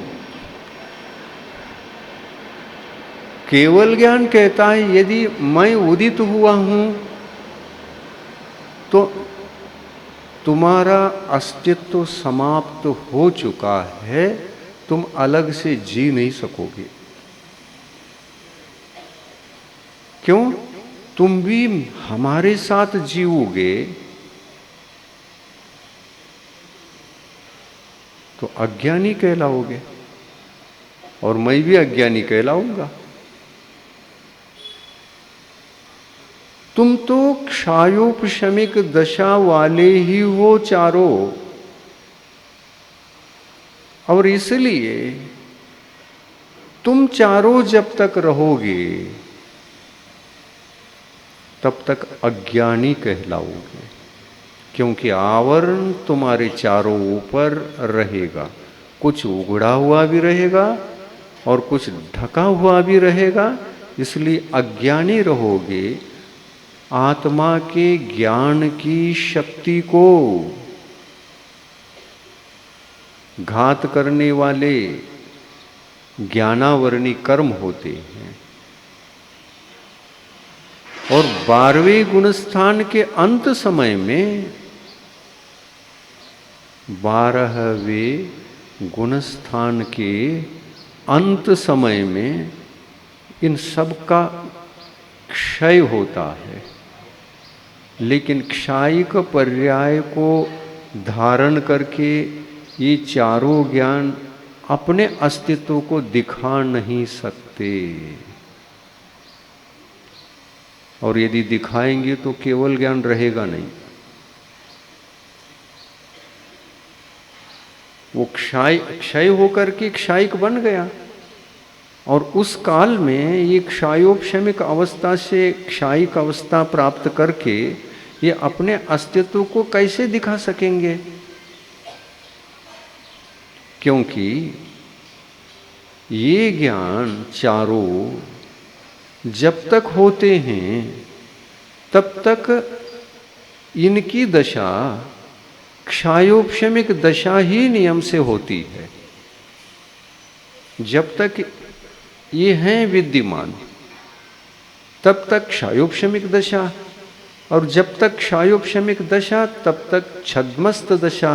A: केवल ज्ञान कहता है यदि मैं उदित हुआ हूं तो तुम्हारा अस्तित्व समाप्त हो चुका है, तुम अलग से जी नहीं सकोगे। क्यों? तुम भी हमारे साथ जीओगे तो अज्ञानी कहलाओगे और मैं भी अज्ञानी कहलाऊंगा। तुम तो क्षायोपशमिक दशा वाले ही हो चारों, और इसलिए तुम चारों जब तक रहोगे तब तक अज्ञानी कहलाओगे, क्योंकि आवरण तुम्हारे चारों ऊपर रहेगा। कुछ उगड़ा हुआ भी रहेगा और कुछ ढका हुआ भी रहेगा, इसलिए अज्ञानी रहोगे। आत्मा के ज्ञान की शक्ति को घात करने वाले ज्ञानावरणी कर्म होते हैं। और 12वें गुणस्थान के अंत समय में 12वें गुणस्थान के अंत समय में इन सब का क्षय होता है, लेकिन क्षायिक पर्याय को धारण करके ये चारों ज्ञान अपने अस्तित्व को दिखा नहीं सकते, और यदि दिखाएंगे तो केवल ज्ञान रहेगा नहीं। वो क्षय होकर के क्षायिक बन गया, और उस काल में ये क्षायोपशमिक अवस्था से क्षायिक अवस्था प्राप्त करके ये अपने अस्तित्व को कैसे दिखा सकेंगे? क्योंकि ये ज्ञान चारों जब तक होते हैं तब तक इनकी दशा क्षायोपशमिक दशा ही नियम से होती है। जब तक ये हैं विद्यमान तब तक क्षायोपशमिक दशा, और जब तक क्षायोपशमिक दशा तब तक छद्मस्त दशा,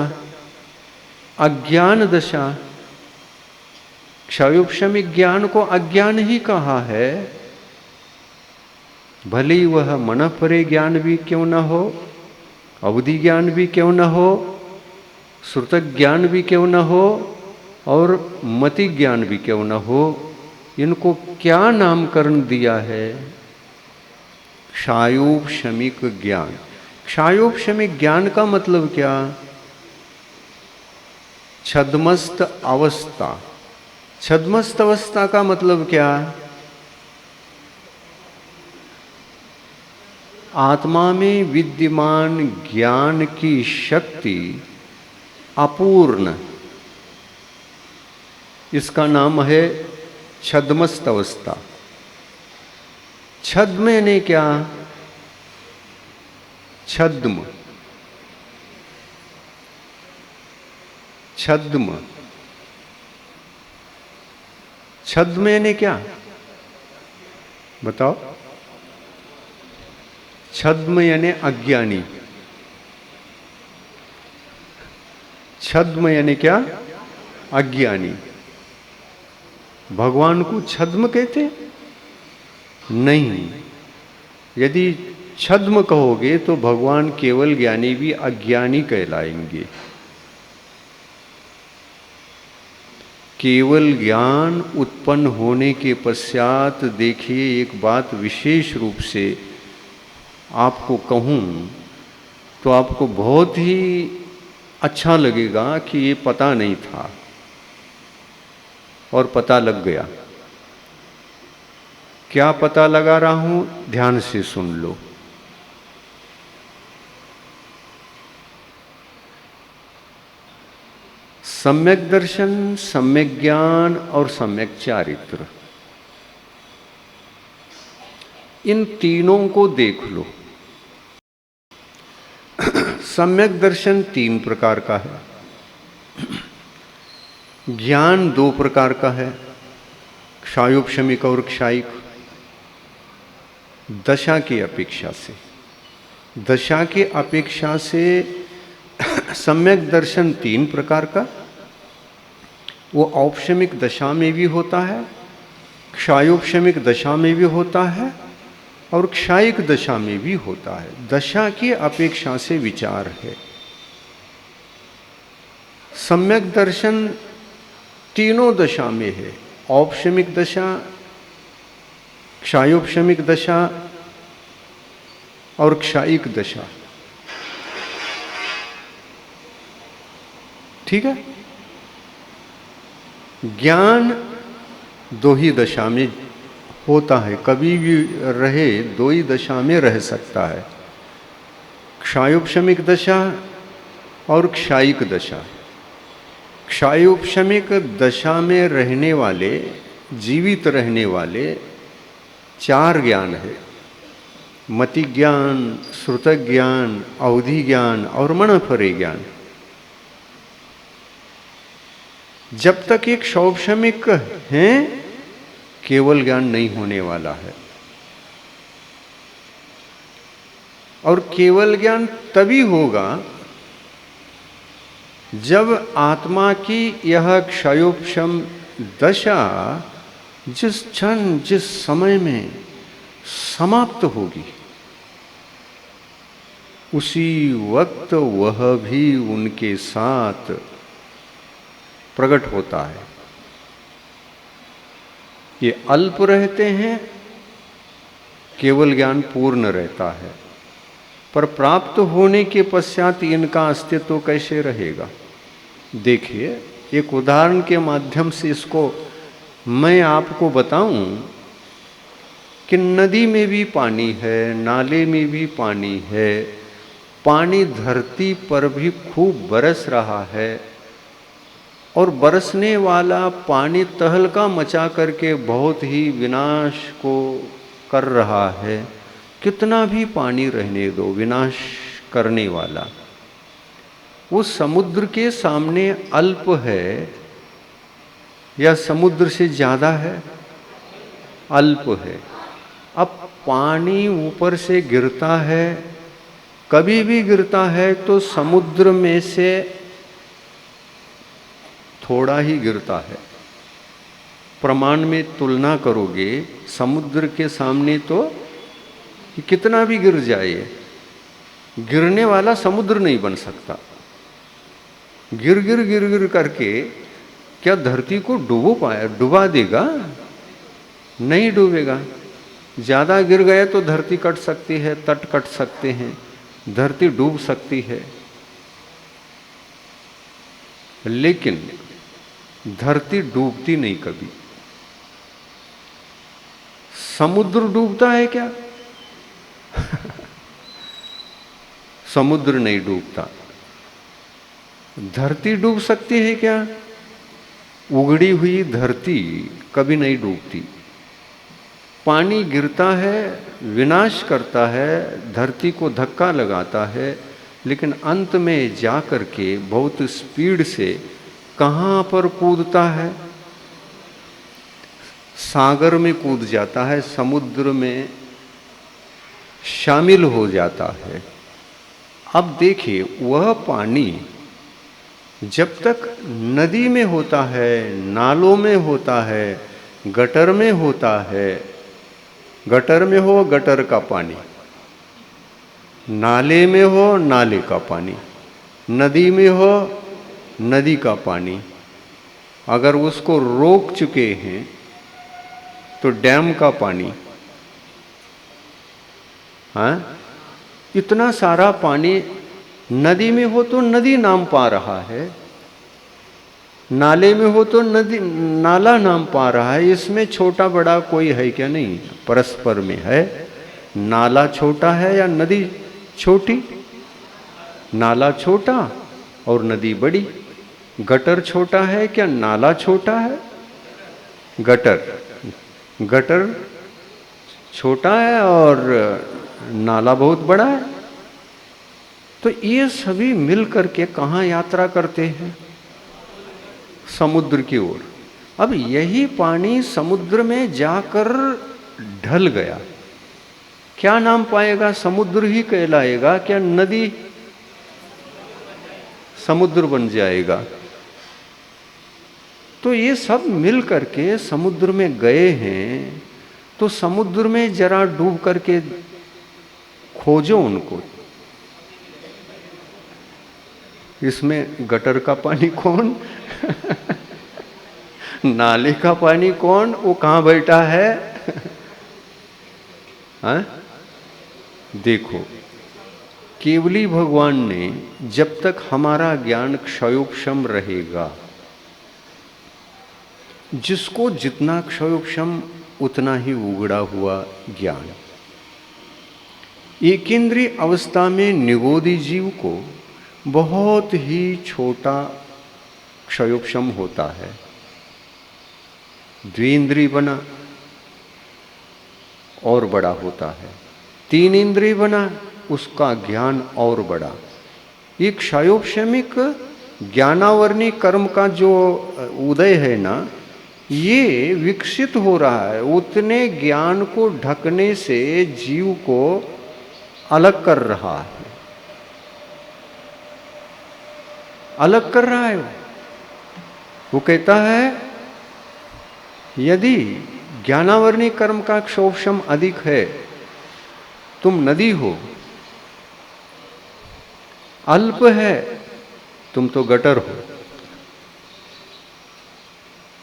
A: अज्ञान दशा। क्षायोपशमिक ज्ञान को अज्ञान ही कहा है, भले ही वह मन परे ज्ञान भी क्यों न हो, अवधि ज्ञान भी क्यों न हो, श्रुत ज्ञान भी क्यों न हो, और मति ज्ञान भी क्यों न हो। इनको क्या नामकरण दिया है? क्षायोपशमिक ज्ञान। क्षायोपशमिक ज्ञान का मतलब क्या? छद्मस्त अवस्था। छद्मस्त अवस्था का मतलब क्या? आत्मा में विद्यमान ज्ञान की शक्ति अपूर्ण, इसका नाम है छद्मस्त अवस्था। छद्म यानी क्या? छद्म, छद्म, छद्म यानी क्या? बताओ। छद्म यानी अज्ञानी। छद्म यानी क्या? अज्ञानी। भगवान को छद्म कहते? नहीं। यदि छद्म कहोगे तो भगवान केवल ज्ञानी भी अज्ञानी कहलाएंगे। केवल ज्ञान उत्पन्न होने के पश्चात देखिए, एक बात विशेष रूप से आपको कहूँ तो आपको बहुत ही अच्छा लगेगा कि ये पता नहीं था और पता लग गया। क्या पता लगा रहा हूं, ध्यान से सुन लो। सम्यक दर्शन, सम्यक ज्ञान और सम्यक चारित्र, इन तीनों को देख लो। सम्यक दर्शन 3 प्रकार का है, ज्ञान 2 प्रकार का है, क्षायोपशमिक और क्षायिक। दशा की अपेक्षा से, दशा की अपेक्षा से सम्यक दर्शन 3 प्रकार का, वो औपशमिक दशा में भी होता है, क्षायोपशमिक दशा में भी होता है और क्षायिक दशा में भी होता है। दशा की अपेक्षा से विचार है। सम्यक दर्शन तीनों दशा में है, औपशमिक दशा, क्षायोपशमिक दशा और क्षायिक दशा। ठीक है। ज्ञान 2 ही दशा में होता है, कभी भी रहे 2 ही दशा में रह सकता है, क्षायोपशमिक दशा और क्षायिक दशा। क्षायोपशमिक दशा में रहने वाले, जीवित रहने वाले 4 ज्ञान है, मति ज्ञान, श्रुत ज्ञान, अवधि ज्ञान और मनफरे ज्ञान। जब तक एक क्षौपशमिक है, केवल ज्ञान नहीं होने वाला है। और केवल ज्ञान तभी होगा जब आत्मा की यह क्षयोपशम दशा जिस क्षण, जिस समय में समाप्त होगी, उसी वक्त वह भी उनके साथ प्रकट होता है। ये अल्प रहते हैं, केवल ज्ञान पूर्ण रहता है, पर प्राप्त होने के पश्चात इनका अस्तित्व कैसे रहेगा? देखिए, एक उदाहरण के माध्यम से इसको मैं आपको बताऊं कि नदी में भी पानी है, नाले में भी पानी है, पानी धरती पर भी खूब बरस रहा है और बरसने वाला पानी तहलका मचा करके बहुत ही विनाश को कर रहा है। कितना भी पानी रहने दो, विनाश करने वाला वो समुद्र के सामने अल्प है या समुद्र से ज़्यादा है? अल्प है। अब पानी ऊपर से गिरता है, कभी भी गिरता है तो समुद्र में से थोड़ा ही गिरता है। प्रमाण में तुलना करोगे समुद्र के सामने तो कितना भी गिर जाए, गिरने वाला समुद्र नहीं बन सकता। गिर गिर गिर गिर करके क्या धरती को डुबा देगा? नहीं डूबेगा। ज़्यादा गिर गए तो धरती कट सकती है, तट कट सकते हैं, धरती डूब सकती है, लेकिन धरती डूबती नहीं कभी। समुद्र डूबता है क्या? समुद्र नहीं डूबता। धरती डूब सकती है क्या? उगड़ी हुई धरती कभी नहीं डूबती। पानी गिरता है, विनाश करता है, धरती को धक्का लगाता है, लेकिन अंत में जा कर के बहुत स्पीड से कहाँ पर कूदता है? सागर में कूद जाता है, समुद्र में शामिल हो जाता है। अब देखिए, वह पानी जब तक नदी में होता है, नालों में होता है, गटर में होता है, गटर में हो गटर का पानी, नाले में हो नाले का पानी, नदी में हो नदी का पानी, अगर उसको रोक चुके हैं तो डैम का पानी, हाँ, इतना सारा पानी नदी में हो तो नदी नाम पा रहा है, नाले में हो तो नदी नाला नाम पा रहा है, इसमें छोटा बड़ा कोई है क्या? नहीं, परस्पर में है। नाला छोटा है या नदी छोटी? नाला छोटा और नदी बड़ी। गटर छोटा है क्या नाला छोटा है? गटर गटर छोटा है और नाला बहुत बड़ा है। तो ये सभी मिल करके कहाँ यात्रा करते हैं? समुद्र की ओर। अब यही पानी समुद्र में जाकर ढल गया, क्या नाम पाएगा? समुद्र ही कहलाएगा क्या नदी? समुद्र बन जाएगा। तो ये सब मिल करके समुद्र में गए हैं, तो समुद्र में जरा डूब करके खोजो उनको। इसमें गटर का पानी कौन नाले का पानी कौन? वो कहाँ बैठा है? हाँ? देखो, केवली भगवान ने जब तक हमारा ज्ञान क्षयोक्षम रहेगा, जिसको जितना क्षयोक्षम उतना ही उगड़ा हुआ ज्ञान। एकेंद्रीय अवस्था में निगोदी जीव को बहुत ही छोटा क्षयोक्षम होता है। द्विंद्रिय बना और बड़ा होता है, तीन इंद्रिय बना उसका ज्ञान और बड़ा। ये क्षयोक्षमिक ज्ञानावरणी कर्म का जो उदय है ना, ये विकसित हो रहा है। उतने ज्ञान को ढकने से जीव को अलग कर रहा है, अलग कर रहा है। वो कहता है यदि ज्ञानावरणी कर्म का क्षोभशम अधिक है, तुम नदी हो, अल्प है तुम तो गटर हो,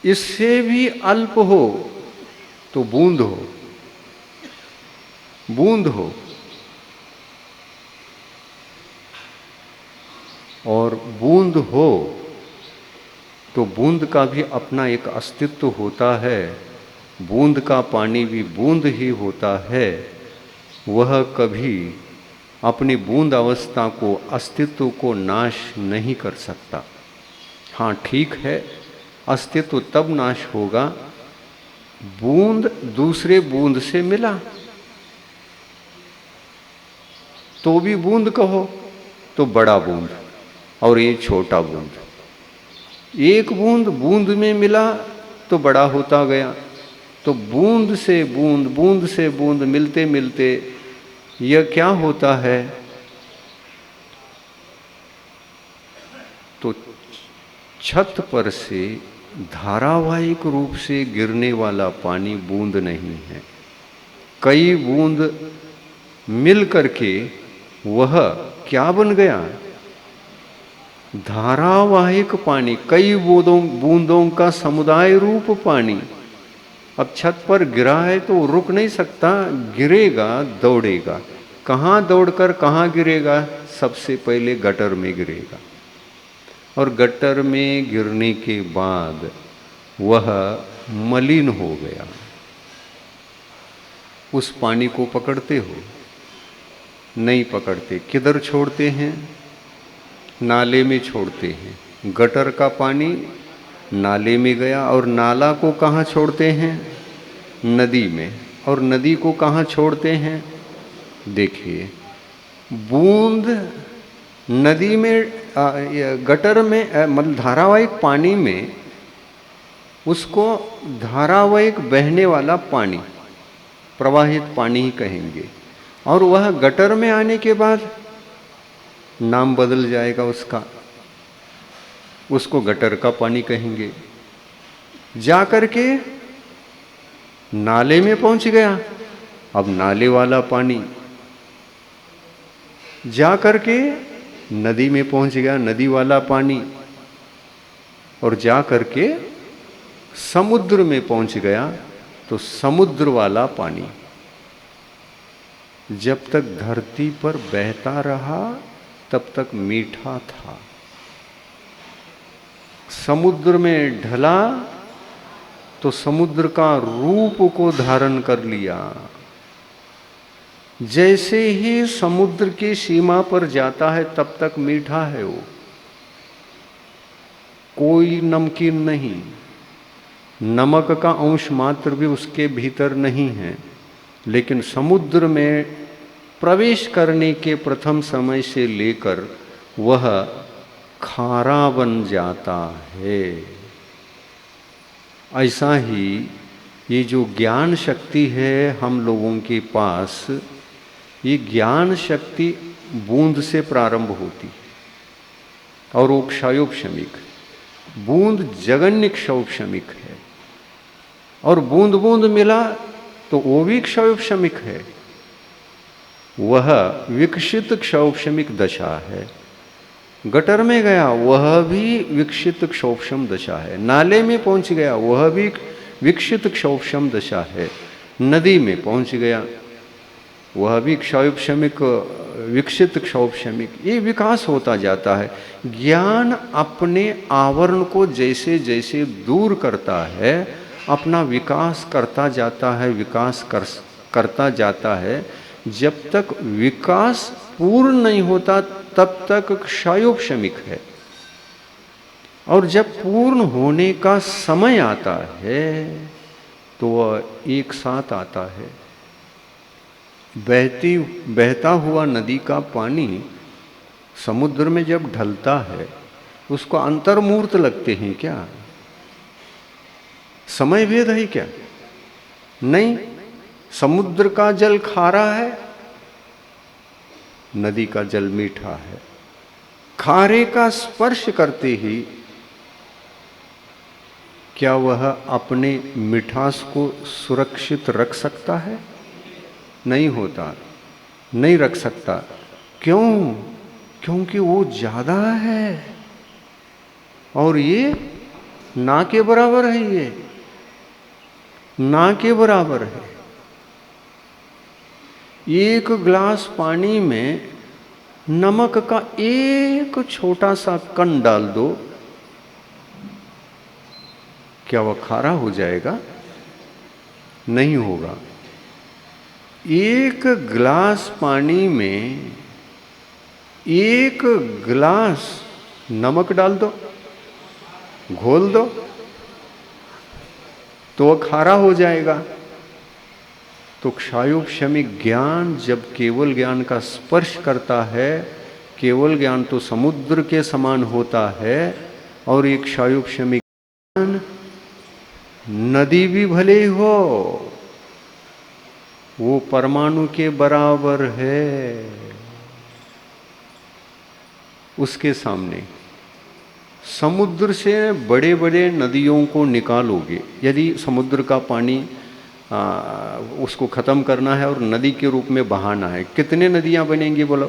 A: इससे भी अल्प हो तो बूंद हो, बूंद हो। और बूंद हो तो बूंद का भी अपना एक अस्तित्व होता है। बूंद का पानी भी बूंद ही होता है, वह कभी अपनी बूंद अवस्था को, अस्तित्व को नाश नहीं कर सकता। हाँ ठीक है, अस्तित्व तब नाश होगा बूंद दूसरे बूंद से मिला तो भी बूंद कहो तो बड़ा बूंद और ये छोटा बूंद। एक बूंद बूंद में मिला तो बड़ा होता गया। तो बूंद से बूंद, बूंद से बूंद मिलते मिलते यह क्या होता है? तो छत पर से धारावाहिक रूप से गिरने वाला पानी बूंद नहीं है, कई बूंद मिल करके वह क्या बन गया? धारावाहिक पानी, कई बूंदों का समुदाय रूप पानी। अब छत पर गिरा है तो रुक नहीं सकता, गिरेगा, दौड़ेगा। कहाँ दौड़कर कहाँ गिरेगा? सबसे पहले गटर में गिरेगा और गटर में गिरने के बाद वह मलिन हो गया। उस पानी को पकड़ते हो? नहीं पकड़ते। किधर छोड़ते हैं? नाले में छोड़ते हैं। गटर का पानी नाले में गया और नाला को कहाँ छोड़ते हैं? नदी में। और नदी को कहाँ छोड़ते हैं? देखिए, बूंद नदी में, गटर में, मतलब धारावाहिक पानी में, उसको धारावाहिक बहने वाला पानी, प्रवाहित पानी ही कहेंगे। और वह गटर में आने के बाद नाम बदल जाएगा उसका, उसको गटर का पानी कहेंगे। जा करके नाले में पहुंच गया, अब नाले वाला पानी। जा करके नदी में पहुंच गया, नदी वाला पानी। और जा करके समुद्र में पहुंच गया तो समुद्र वाला पानी। जब तक धरती पर बहता रहा तब तक मीठा था, समुद्र में ढला तो समुद्र का रूप को धारण कर लिया। जैसे ही समुद्र की सीमा पर जाता है तब तक मीठा है वो, कोई नमकीन नहीं, नमक का अंश मात्र भी उसके भीतर नहीं है। लेकिन समुद्र में प्रवेश करने के प्रथम समय से लेकर वह खारा बन जाता है। ऐसा ही ये जो ज्ञान शक्ति है हम लोगों के पास, ये ज्ञान शक्ति बूंद से प्रारंभ होती है और वो क्षयोपशमिक, बूंद जगन्य क्षयोपशमिक है। और बूंद बूंद मिला तो वो भी क्षयोपशमिक है, वह विकसित क्षयोपशमिक दशा है। गटर में गया वह भी विकसित क्षयोपशम दशा है, नाले में पहुंच गया वह भी विकसित क्षयोपशम दशा है, नदी में पहुंच गया वह भी क्षयोपशमिक विकसित क्षयोपशमिक, ये विकास होता जाता है। ज्ञान अपने आवरण को जैसे जैसे दूर करता है अपना विकास करता जाता है, करता जाता है। जब तक विकास पूर्ण नहीं होता तब तक क्षयोपशमिक है, और जब पूर्ण होने का समय आता है तो वह एक साथ आता है। बहता हुआ नदी का पानी समुद्र में जब ढलता है उसको अंतर्मूर्त लगते हैं क्या? समय भेद है क्या? नहीं। समुद्र का जल खारा है, नदी का जल मीठा है। खारे का स्पर्श करते ही क्या वह अपने मिठास को सुरक्षित रख सकता है? नहीं होता, नहीं रख सकता। क्यों? क्योंकि वो ज्यादा है और ये ना के बराबर है, ये ना के बराबर है। एक गिलास पानी में नमक का एक छोटा सा कण डाल दो, क्या वह खारा हो जाएगा? नहीं होगा। एक गिलास पानी में एक गिलास नमक डाल दो, घोल दो, तो वह खारा हो जाएगा। तो क्षयोपशमिक ज्ञान जब केवल ज्ञान का स्पर्श करता है, केवल ज्ञान तो समुद्र के समान होता है, और एक क्षयोपशमिक ज्ञान नदी भी भले हो वो परमाणु के बराबर है। उसके सामने समुद्र से बड़े बड़े नदियों को निकालोगे, यदि समुद्र का पानी उसको खत्म करना है और नदी के रूप में बहाना है, कितने नदियां बनेंगी बोलो?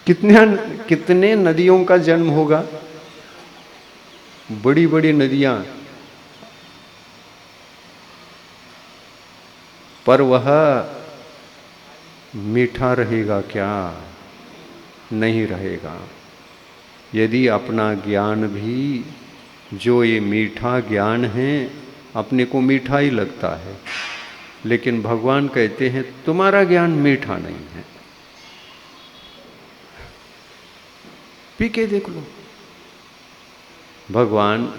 A: कितने नदियों का जन्म होगा? बड़ी बड़ी नदियां, पर वह मीठा रहेगा क्या? नहीं रहेगा। यदि अपना ज्ञान भी, जो ये मीठा ज्ञान है, अपने को मीठा ही लगता है, लेकिन भगवान कहते हैं तुम्हारा ज्ञान मीठा नहीं है, पी के देख लो। भगवान,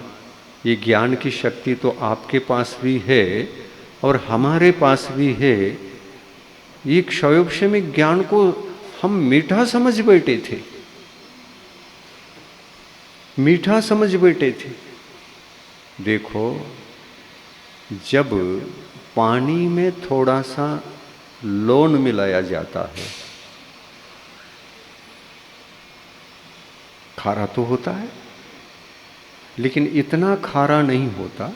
A: ये ज्ञान की शक्ति तो आपके पास भी है और हमारे पास भी है। ये क्षयोपशमिक ज्ञान को हम मीठा समझ बैठे थे, मीठा समझ बैठे थे। देखो, जब पानी में थोड़ा सा लौन मिलाया जाता है, खारा तो होता है, लेकिन इतना खारा नहीं होता,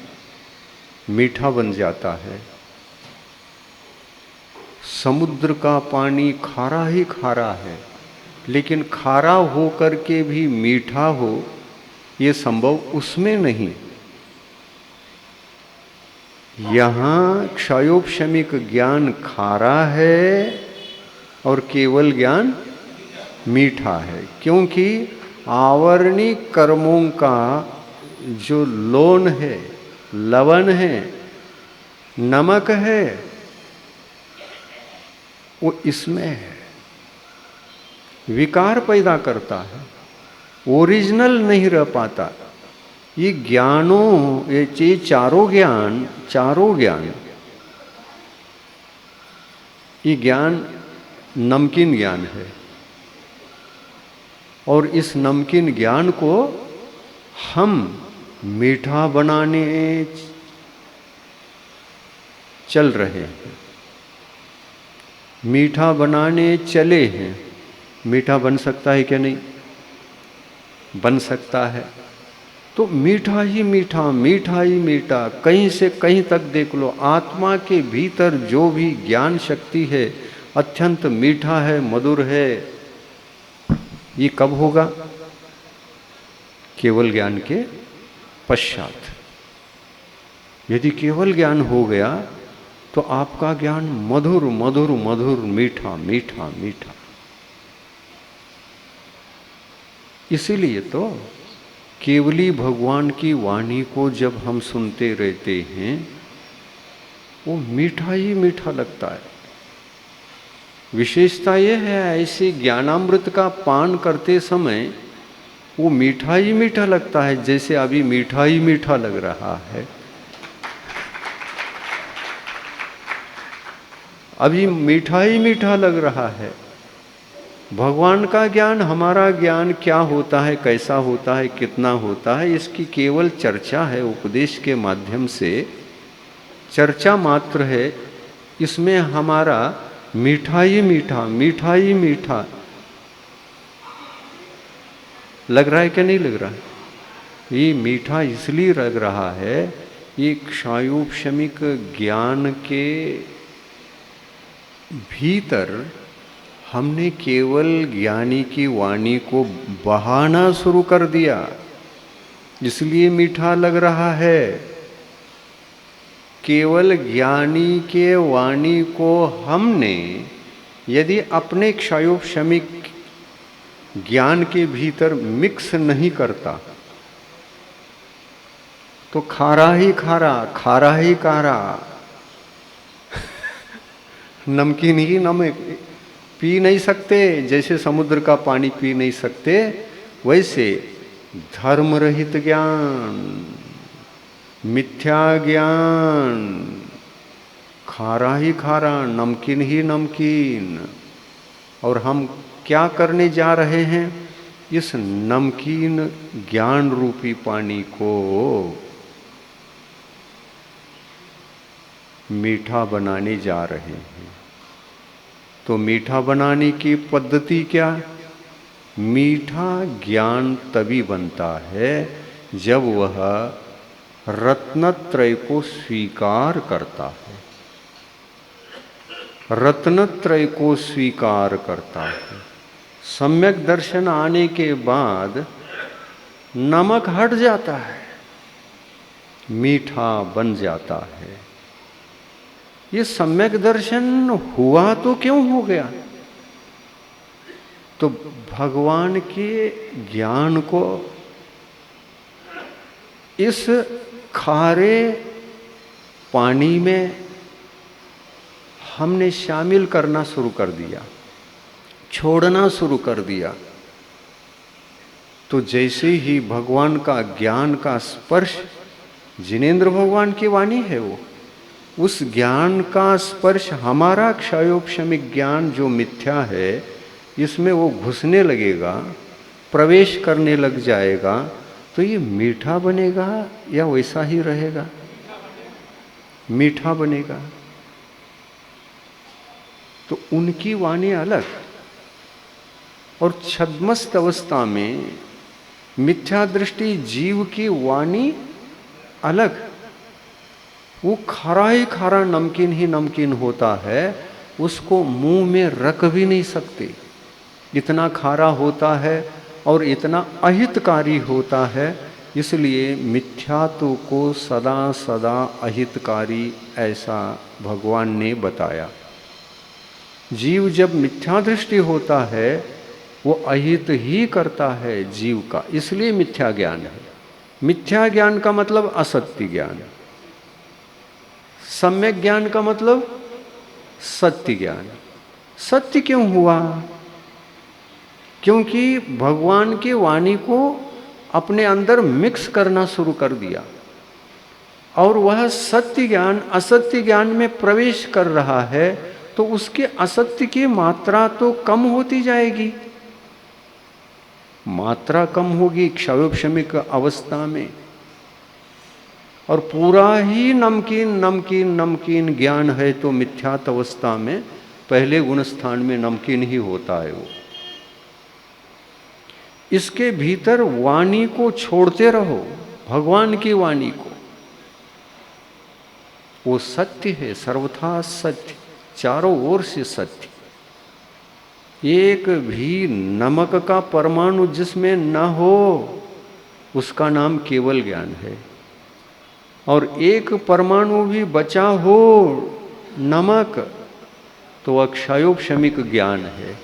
A: मीठा बन जाता है। समुद्र का पानी खारा ही खारा है, लेकिन खारा हो करके भी मीठा हो, ये संभव उसमें नहीं। यहाँ क्षयोपशमिक ज्ञान खारा है और केवल ज्ञान मीठा है, क्योंकि आवरणी कर्मों का जो लोन है, लवण है, नमक है, वो इसमें है, विकार पैदा करता है, ओरिजिनल नहीं रह पाता। ये ज्ञानों, ये चारों ज्ञान, ये ज्ञान नमकीन ज्ञान है, और इस नमकीन ज्ञान को हम मीठा बनाने चल रहे हैं, मीठा बनाने चले हैं। मीठा बन सकता है क्या? नहीं बन सकता है। तो मीठा ही मीठा, मीठा ही मीठा, कहीं से कहीं तक देख लो, आत्मा के भीतर जो भी ज्ञान शक्ति है अत्यंत मीठा है, मधुर है। ये कब होगा? केवल ज्ञान के पश्चात। यदि केवल ज्ञान हो गया तो आपका ज्ञान मधुर मधुर मधुर, मीठा मीठा मीठा। इसीलिए तो केवली भगवान की वाणी को जब हम सुनते रहते हैं वो मीठा ही मीठा लगता है। विशेषता यह है, ऐसे ज्ञानामृत का पान करते समय वो मीठा ही मीठा लगता है, जैसे अभी मीठा ही मीठा लग रहा है। अभी मीठा ही मीठा लग रहा है। भगवान का ज्ञान, हमारा ज्ञान क्या होता है, कैसा होता है, कितना होता है, इसकी केवल चर्चा है, उपदेश के माध्यम से चर्चा मात्र है। इसमें हमारा मीठा ही मीठा, मीठा ही मीठा लग रहा है क्या? नहीं लग रहा है। ये मीठा इसलिए लग रहा है, ये क्षायोपशमिक ज्ञान के भीतर हमने केवल ज्ञानी की वाणी को बहाना शुरू कर दिया, इसलिए मीठा लग रहा है। केवल ज्ञानी के वाणी को हमने यदि अपने क्षयोपशमिक ज्ञान के भीतर मिक्स नहीं करता तो खारा ही खारा, खारा ही खारा, नमकीन ही नमक पी नहीं सकते। जैसे समुद्र का पानी पी नहीं सकते, वैसे धर्म रहित ज्ञान, मिथ्या ज्ञान खारा ही खारा, नमकीन ही नमकीन। और हम क्या करने जा रहे हैं? इस नमकीन ज्ञान रूपी पानी को मीठा बनाने जा रहे हैं। तो त्रैको बनाने की पद्धति क्या? मीठा ज्ञान तभी बनता है जब वह रत्नत्रय को स्वीकार करता है, रत्नत्रय को स्वीकार करता है। सम्यक दर्शन आने के बाद नमक हट जाता है, मीठा बन जाता है। ये सम्यक दर्शन हुआ तो क्यों हो गया? तो भगवान के ज्ञान को इस खारे पानी में हमने शामिल करना शुरू कर दिया, छोड़ना शुरू कर दिया। तो जैसे ही भगवान का ज्ञान का स्पर्श, जिनेंद्र भगवान की वाणी है वो, उस ज्ञान का स्पर्श हमारा क्षयोपशमिक ज्ञान जो मिथ्या है इसमें वो घुसने लगेगा, प्रवेश करने लग जाएगा, तो ये मीठा बनेगा या वैसा ही रहेगा? मीठा बनेगा। तो उनकी वाणी अलग, और छद्मस्त अवस्था में मिथ्या दृष्टि जीव की वाणी अलग। वो खारा ही खारा, नमकीन ही नमकीन होता है, उसको मुंह में रख भी नहीं सकते, इतना खारा होता है और इतना अहितकारी होता है। इसलिए मिथ्यात्व को सदा सदा अहितकारी ऐसा भगवान ने बताया। जीव जब मिथ्या दृष्टि होता है वो अहित ही करता है जीव का, इसलिए मिथ्या ज्ञान है। मिथ्या ज्ञान का मतलब असत्य ज्ञान, सम्यक ज्ञान का मतलब सत्य ज्ञान। सत्य क्यों हुआ? क्योंकि भगवान की वाणी को अपने अंदर मिक्स करना शुरू कर दिया और वह सत्य ज्ञान असत्य ज्ञान में प्रवेश कर रहा है, तो उसके असत्य की मात्रा तो कम होती जाएगी। मात्रा कम होगी क्षयोपशमिक अवस्था में, और पूरा ही नमकीन नमकीन नमकीन ज्ञान है तो मिथ्यात अवस्था में पहले गुण स्थान में नमकीन ही होता है वो। इसके भीतर वाणी को छोड़ते रहो, भगवान की वाणी को। वो सत्य है, सर्वथा सत्य, चारों ओर से सत्य। एक भी नमक का परमाणु जिसमें न हो उसका नाम केवल ज्ञान है, और एक परमाणु भी बचा हो नमक तो अक्षयोपशमिक ज्ञान है।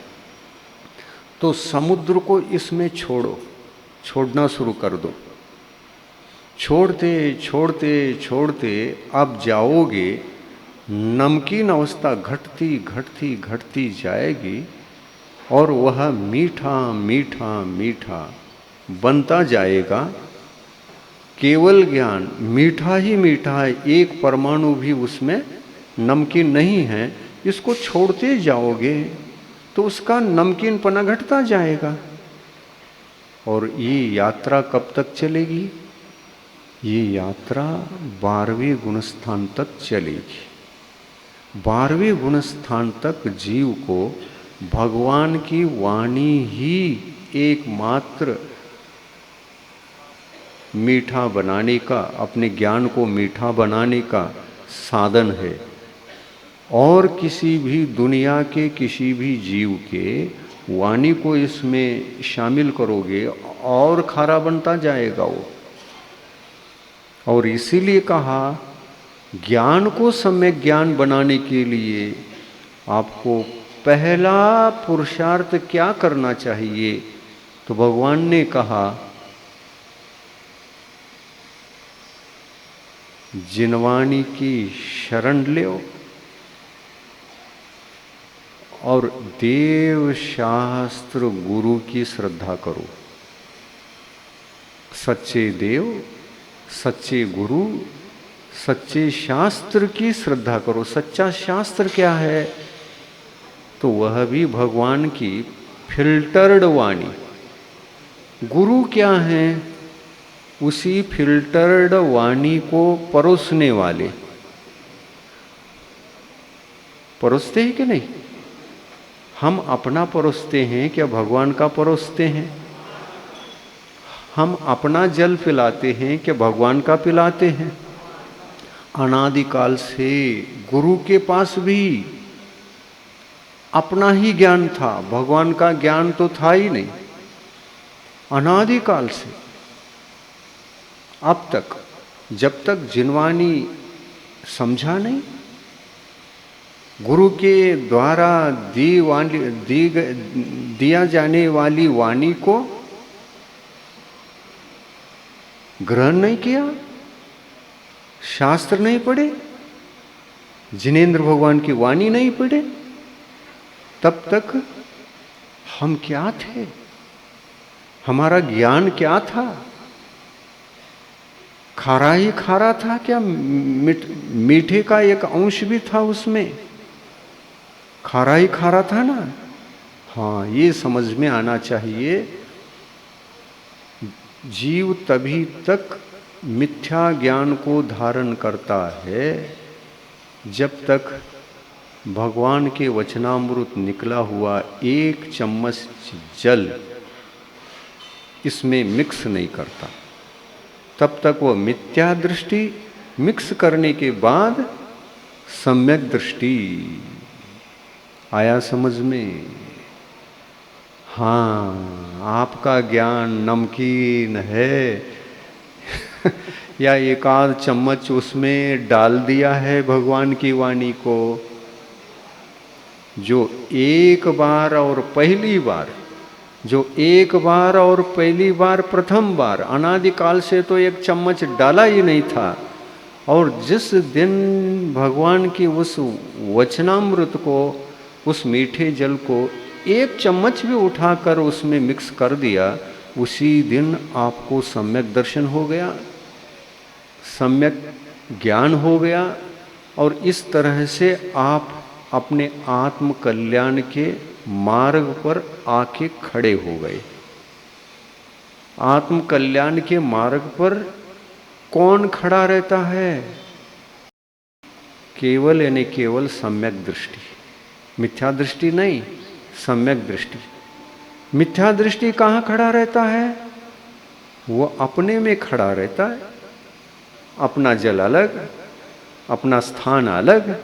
A: तो समुद्र को इसमें छोड़ो, छोड़ना शुरू कर दो। छोड़ते छोड़ते छोड़ते आप जाओगे, नमकीन अवस्था घटती घटती घटती जाएगी और वह मीठा मीठा मीठा बनता जाएगा। केवल ज्ञान मीठा ही मीठा है, एक परमाणु भी उसमें नमकीन नहीं है। इसको छोड़ते जाओगे तो उसका नमकीनपना घटता जाएगा। और ये यात्रा कब तक चलेगी? ये यात्रा 12वें गुणस्थान तक चलेगी। 12वें गुणस्थान तक जीव को भगवान की वाणी ही एकमात्र मीठा बनाने का, अपने ज्ञान को मीठा बनाने का साधन है। और किसी भी दुनिया के किसी भी जीव के वाणी को इसमें शामिल करोगे और खारा बनता जाएगा वो। और इसीलिए कहा ज्ञान को सम्यक ज्ञान बनाने के लिए आपको पहला पुरुषार्थ क्या करना चाहिए? तो भगवान ने कहा जिनवाणी की शरण लो और देव शास्त्र गुरु की श्रद्धा करो। सच्चे देव, सच्चे गुरु, सच्चे शास्त्र की श्रद्धा करो। सच्चा शास्त्र क्या है? तो वह भी भगवान की फिल्टर्ड वाणी। गुरु क्या है? उसी फिल्टर्ड वाणी को परोसने वाले। परोसते हैं कि नहीं? हम अपना परोसते हैं क्या भगवान का परोसते हैं? हम अपना जल पिलाते हैं क्या भगवान का पिलाते हैं? अनादिकाल से गुरु के पास भी अपना ही ज्ञान था, भगवान का ज्ञान तो था ही नहीं। अनादिकाल से अब तक, जब तक जिनवाणी समझा नहीं, गुरु के द्वारा दिया जाने वाली वाणी को ग्रहण नहीं किया, शास्त्र नहीं पढ़े, जिनेंद्र भगवान की वाणी नहीं पढ़े, तब तक हम क्या थे? हमारा ज्ञान क्या था? खारा ही खारा था क्या? मीठे का एक अंश भी था उसमें? खारा ही खारा था ना। हाँ, ये समझ में आना चाहिए। जीव तभी तक मिथ्या ज्ञान को धारण करता है जब तक भगवान के वचनामृत निकला हुआ एक चम्मच जल इसमें मिक्स नहीं करता। तब तक वो मिथ्या दृष्टि, मिक्स करने के बाद सम्यक दृष्टि। आया समझ में? हाँ, आपका ज्ञान नमकीन है या एक आध चम्मच उसमें डाल दिया है भगवान की वाणी को, जो एक बार और पहली बार जो एक बार और पहली बार प्रथम बार अनादिकाल से तो एक चम्मच डाला ही नहीं था, और जिस दिन भगवान की उस वचनामृत को, उस मीठे जल को एक चम्मच भी उठाकर उसमें मिक्स कर दिया, उसी दिन आपको सम्यक दर्शन हो गया, सम्यक ज्ञान हो गया, और इस तरह से आप अपने आत्म कल्याण के मार्ग पर आके खड़े हो गए। आत्म कल्याण के मार्ग पर कौन खड़ा रहता है? केवल यानी केवल सम्यक दृष्टि, मिथ्या दृष्टि नहीं, सम्यक दृष्टि। मिथ्या दृष्टि कहाँ खड़ा रहता है? वो अपने में खड़ा रहता है, अपना जल अलग, अपना स्थान अलग,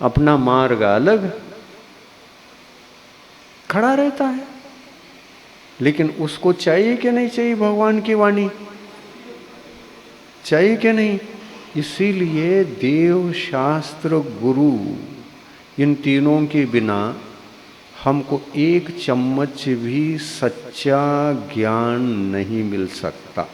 A: अपना मार्ग अलग खड़ा रहता है। लेकिन उसको चाहिए कि नहीं चाहिए भगवान की वाणी? चाहिए कि नहीं? इसीलिए देव, शास्त्र, गुरु, इन तीनों के बिना हमको एक चम्मच भी सच्चा ज्ञान नहीं मिल सकता।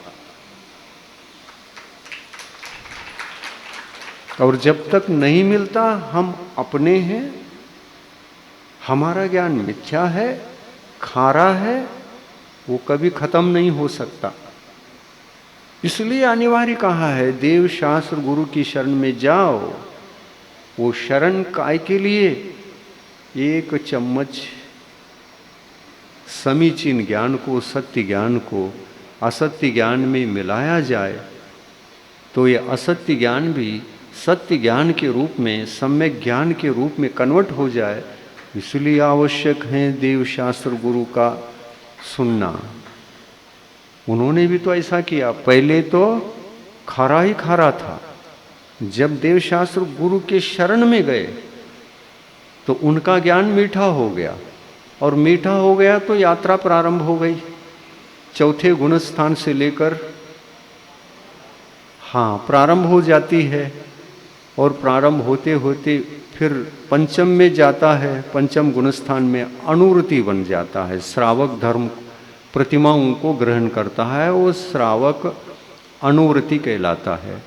A: और जब तक नहीं मिलता हम अपने हैं, हमारा ज्ञान मिथ्या है, खारा है, वो कभी खत्म नहीं हो सकता। इसलिए अनिवार्य कहा है देव, शास्त्र, गुरु की शरण में जाओ। वो शरण काय के लिए? एक चम्मच समीचीन ज्ञान को, सत्य ज्ञान को असत्य ज्ञान में मिलाया जाए तो ये असत्य ज्ञान भी सत्य ज्ञान के रूप में, सम्यक ज्ञान के रूप में कन्वर्ट हो जाए। इसलिए आवश्यक है देव, शास्त्र, गुरु का सुनना। उन्होंने भी तो ऐसा किया। पहले तो खारा ही खारा था, जब देव, शास्त्र, गुरु के शरण में गए तो उनका ज्ञान मीठा हो गया, और मीठा हो गया तो यात्रा प्रारंभ हो गई। चौथे गुण स्थान से लेकर प्रारंभ हो जाती है, और प्रारंभ होते होते फिर पंचम में जाता है। पंचम गुण स्थान में अनुवृत्ति बन जाता है। श्रावक धर्म प्रतिमाओं को ग्रहण करता है, वो श्रावक अनुवृत्ति कहलाता है।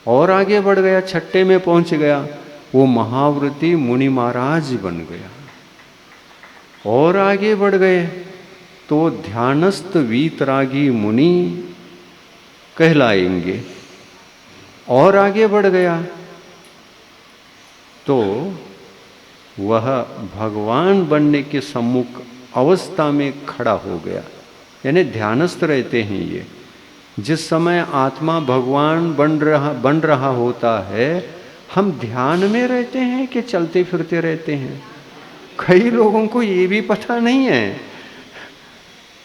A: और आगे बढ़ गया, छठे में पहुंच गया, वो महावृत्ति मुनि महाराज बन गया। और आगे बढ़ गए तो ध्यानस्थ वीतरागी मुनि कहलाएंगे। और आगे बढ़ गया तो वह भगवान बनने के सम्मुख अवस्था में खड़ा हो गया। यानी ध्यानस्थ रहते हैं ये। जिस समय आत्मा भगवान बन रहा होता है, हम ध्यान में रहते हैं कि चलते फिरते रहते हैं? कई लोगों को ये भी पता नहीं है।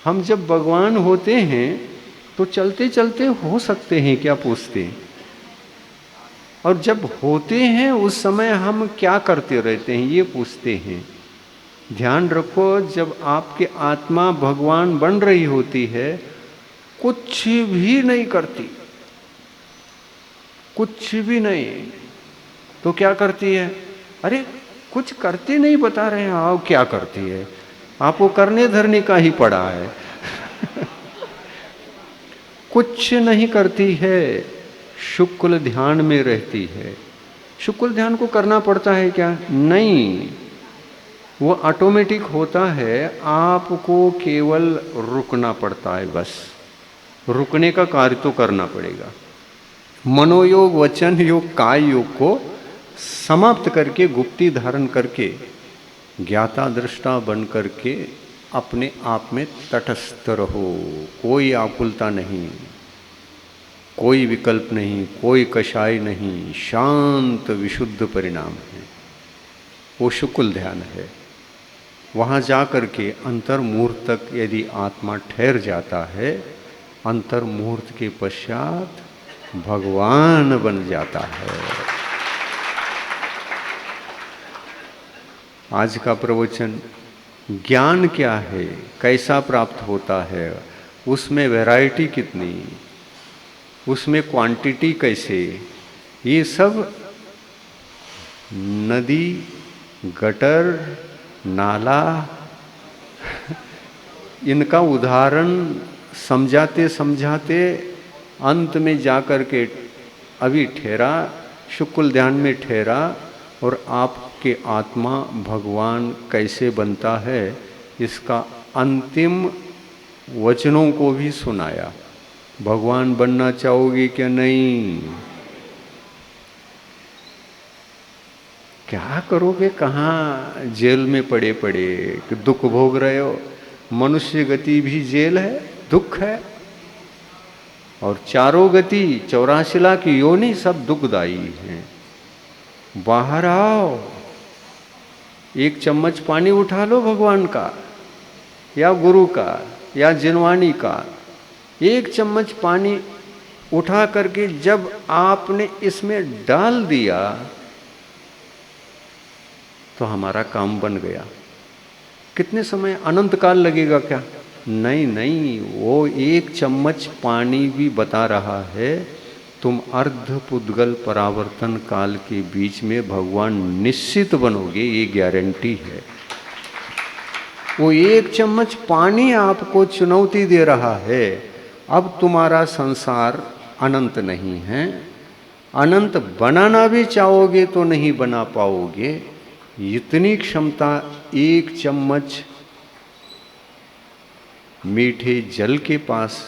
A: हम जब भगवान होते हैं तो चलते चलते हो सकते हैं क्या, पूछते हैं। और जब होते हैं उस समय हम क्या करते रहते हैं, ये पूछते हैं। ध्यान रखो, जब आपकी आत्मा भगवान बन रही होती है, कुछ भी नहीं करती, कुछ भी नहीं, तो क्या करती है? अरे कुछ करती नहीं, बता रहे हैं आप क्या करती है, आपको करने धरने का ही पड़ा है। कुछ नहीं करती है, शुक्ल ध्यान में रहती है। शुक्ल ध्यान को करना पड़ता है क्या? नहीं, वो ऑटोमेटिक होता है। आपको केवल रुकना पड़ता है, बस रुकने का कार्य तो करना पड़ेगा। मनोयोग, वचन योग, काय योग को समाप्त करके, गुप्ती धारण करके, ज्ञाता दृष्टा बन करके अपने आप में तटस्थ रहो। कोई आकुलता नहीं, कोई विकल्प नहीं, कोई कषाय नहीं, शांत विशुद्ध परिणाम है। वो शुक्ल ध्यान है। वहाँ जा कर के अंतर मुहूर्त तक यदि आत्मा ठहर जाता है, अंतर मुहूर्त के पश्चात भगवान बन जाता है। आज का प्रवचन ज्ञान क्या है, कैसा प्राप्त होता है, उसमें वैरायटी कितनी, उसमें क्वांटिटी कैसे, ये सब नदी, गटर, नाला इनका उदाहरण समझाते समझाते अंत में जाकर के अभी ठहरा, शुक्ल ध्यान में ठहरा और आपके आत्मा भगवान कैसे बनता है इसका अंतिम वचनों को भी सुनाया। भगवान बनना चाहोगे क्या? नहीं। क्या करोगे? कहाँ जेल में पड़े पड़े कि दुख भोग रहे हो? मनुष्य गति भी जेल है, दुख है, और चारों गति 84 लाख योनि सब दुखदाई हैं। बाहर आओ, एक चम्मच पानी उठा लो भगवान का या गुरु का या जिनवानी का। एक चम्मच पानी उठा करके जब आपने इसमें डाल दिया तो हमारा काम बन गया। कितने समय? अनंत काल लगेगा क्या? नहीं नहीं, वो एक चम्मच पानी भी बता रहा है तुम अर्ध पुद्गल परावर्तन काल के बीच में भगवान निश्चित बनोगे, ये गारंटी है। वो एक चम्मच पानी आपको चुनौती दे रहा है। अब तुम्हारा संसार अनंत नहीं है, अनंत बनाना भी चाहोगे तो नहीं बना पाओगे। इतनी क्षमता एक चम्मच मीठे जल के पास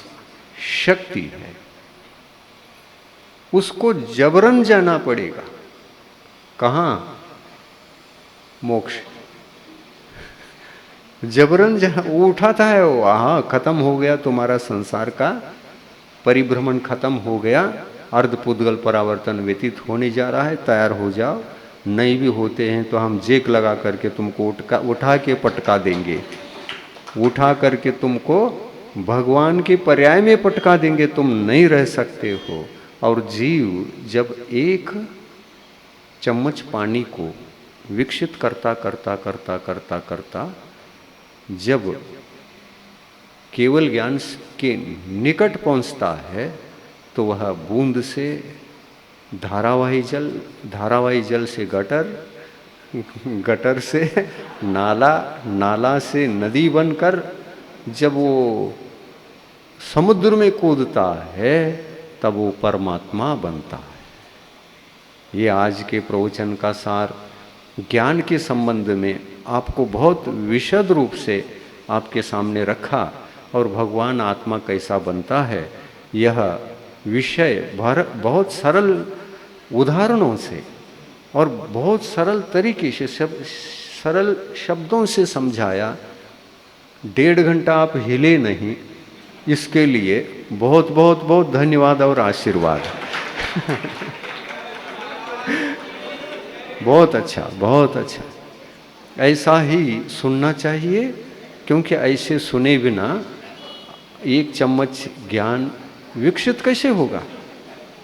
A: शक्ति है। उसको जबरन जाना पड़ेगा। कहाँ? मोक्ष। जबरन जहाँ वो उठाता है वो, हाँ खत्म हो गया तुम्हारा संसार का परिभ्रमण, खत्म हो गया, अर्धपुद्गल परावर्तन व्यतीत होने जा रहा है, तैयार हो जाओ। नहीं भी होते हैं तो हम जेक लगा करके तुमको उठा के पटका देंगे, उठा करके तुमको भगवान के पर्याय में पटका देंगे, तुम नहीं रह सकते हो। और जीव जब एक चम्मच पानी को विकसित करता करता करता करता करता जब केवल ज्ञान के निकट पहुंचता है तो वह बूंद से धारावाही जल, धारावाही जल से गटर, गटर से नाला, नाला से नदी बनकर जब वो समुद्र में कूदता है तब वो परमात्मा बनता है। ये आज के प्रवचन का सार ज्ञान के संबंध में आपको बहुत विशद रूप से आपके सामने रखा, और भगवान आत्मा कैसा बनता है यह विषय बहुत सरल उदाहरणों से और बहुत सरल तरीके से सरल शब्दों से समझाया। 1.5 घंटा आप हिले नहीं, इसके लिए बहुत बहुत बहुत धन्यवाद और आशीर्वाद। बहुत अच्छा, बहुत अच्छा। ऐसा ही सुनना चाहिए, क्योंकि ऐसे सुने बिना एक चम्मच ज्ञान विकसित कैसे होगा,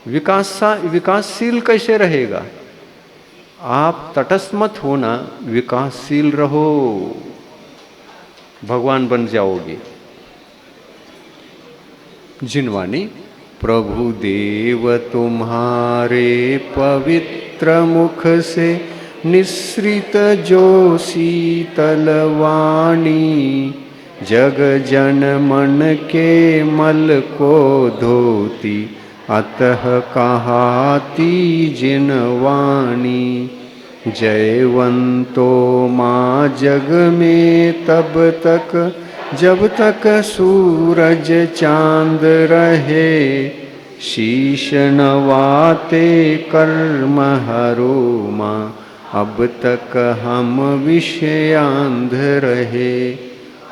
A: विकासशील कैसे रहेगा। आप तटस्थ मत होना, विकासशील रहो, भगवान बन जाओगे। जिनवानी। प्रभु देव तुम्हारे पवित्र मुख से निसृत जो शीतल वाणी, जग जन मन के मल को धोती, अतः कहाती जिनवाणी। जयवंतो माँ जग में तब तक जब तक सूरज चांद रहे, शीश नवाते कर्म हरो माँ, अब तक हम विषयांध रहे,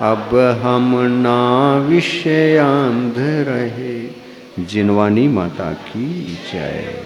A: अब हम ना विषयांध रहे। जिनवानी माता की जय।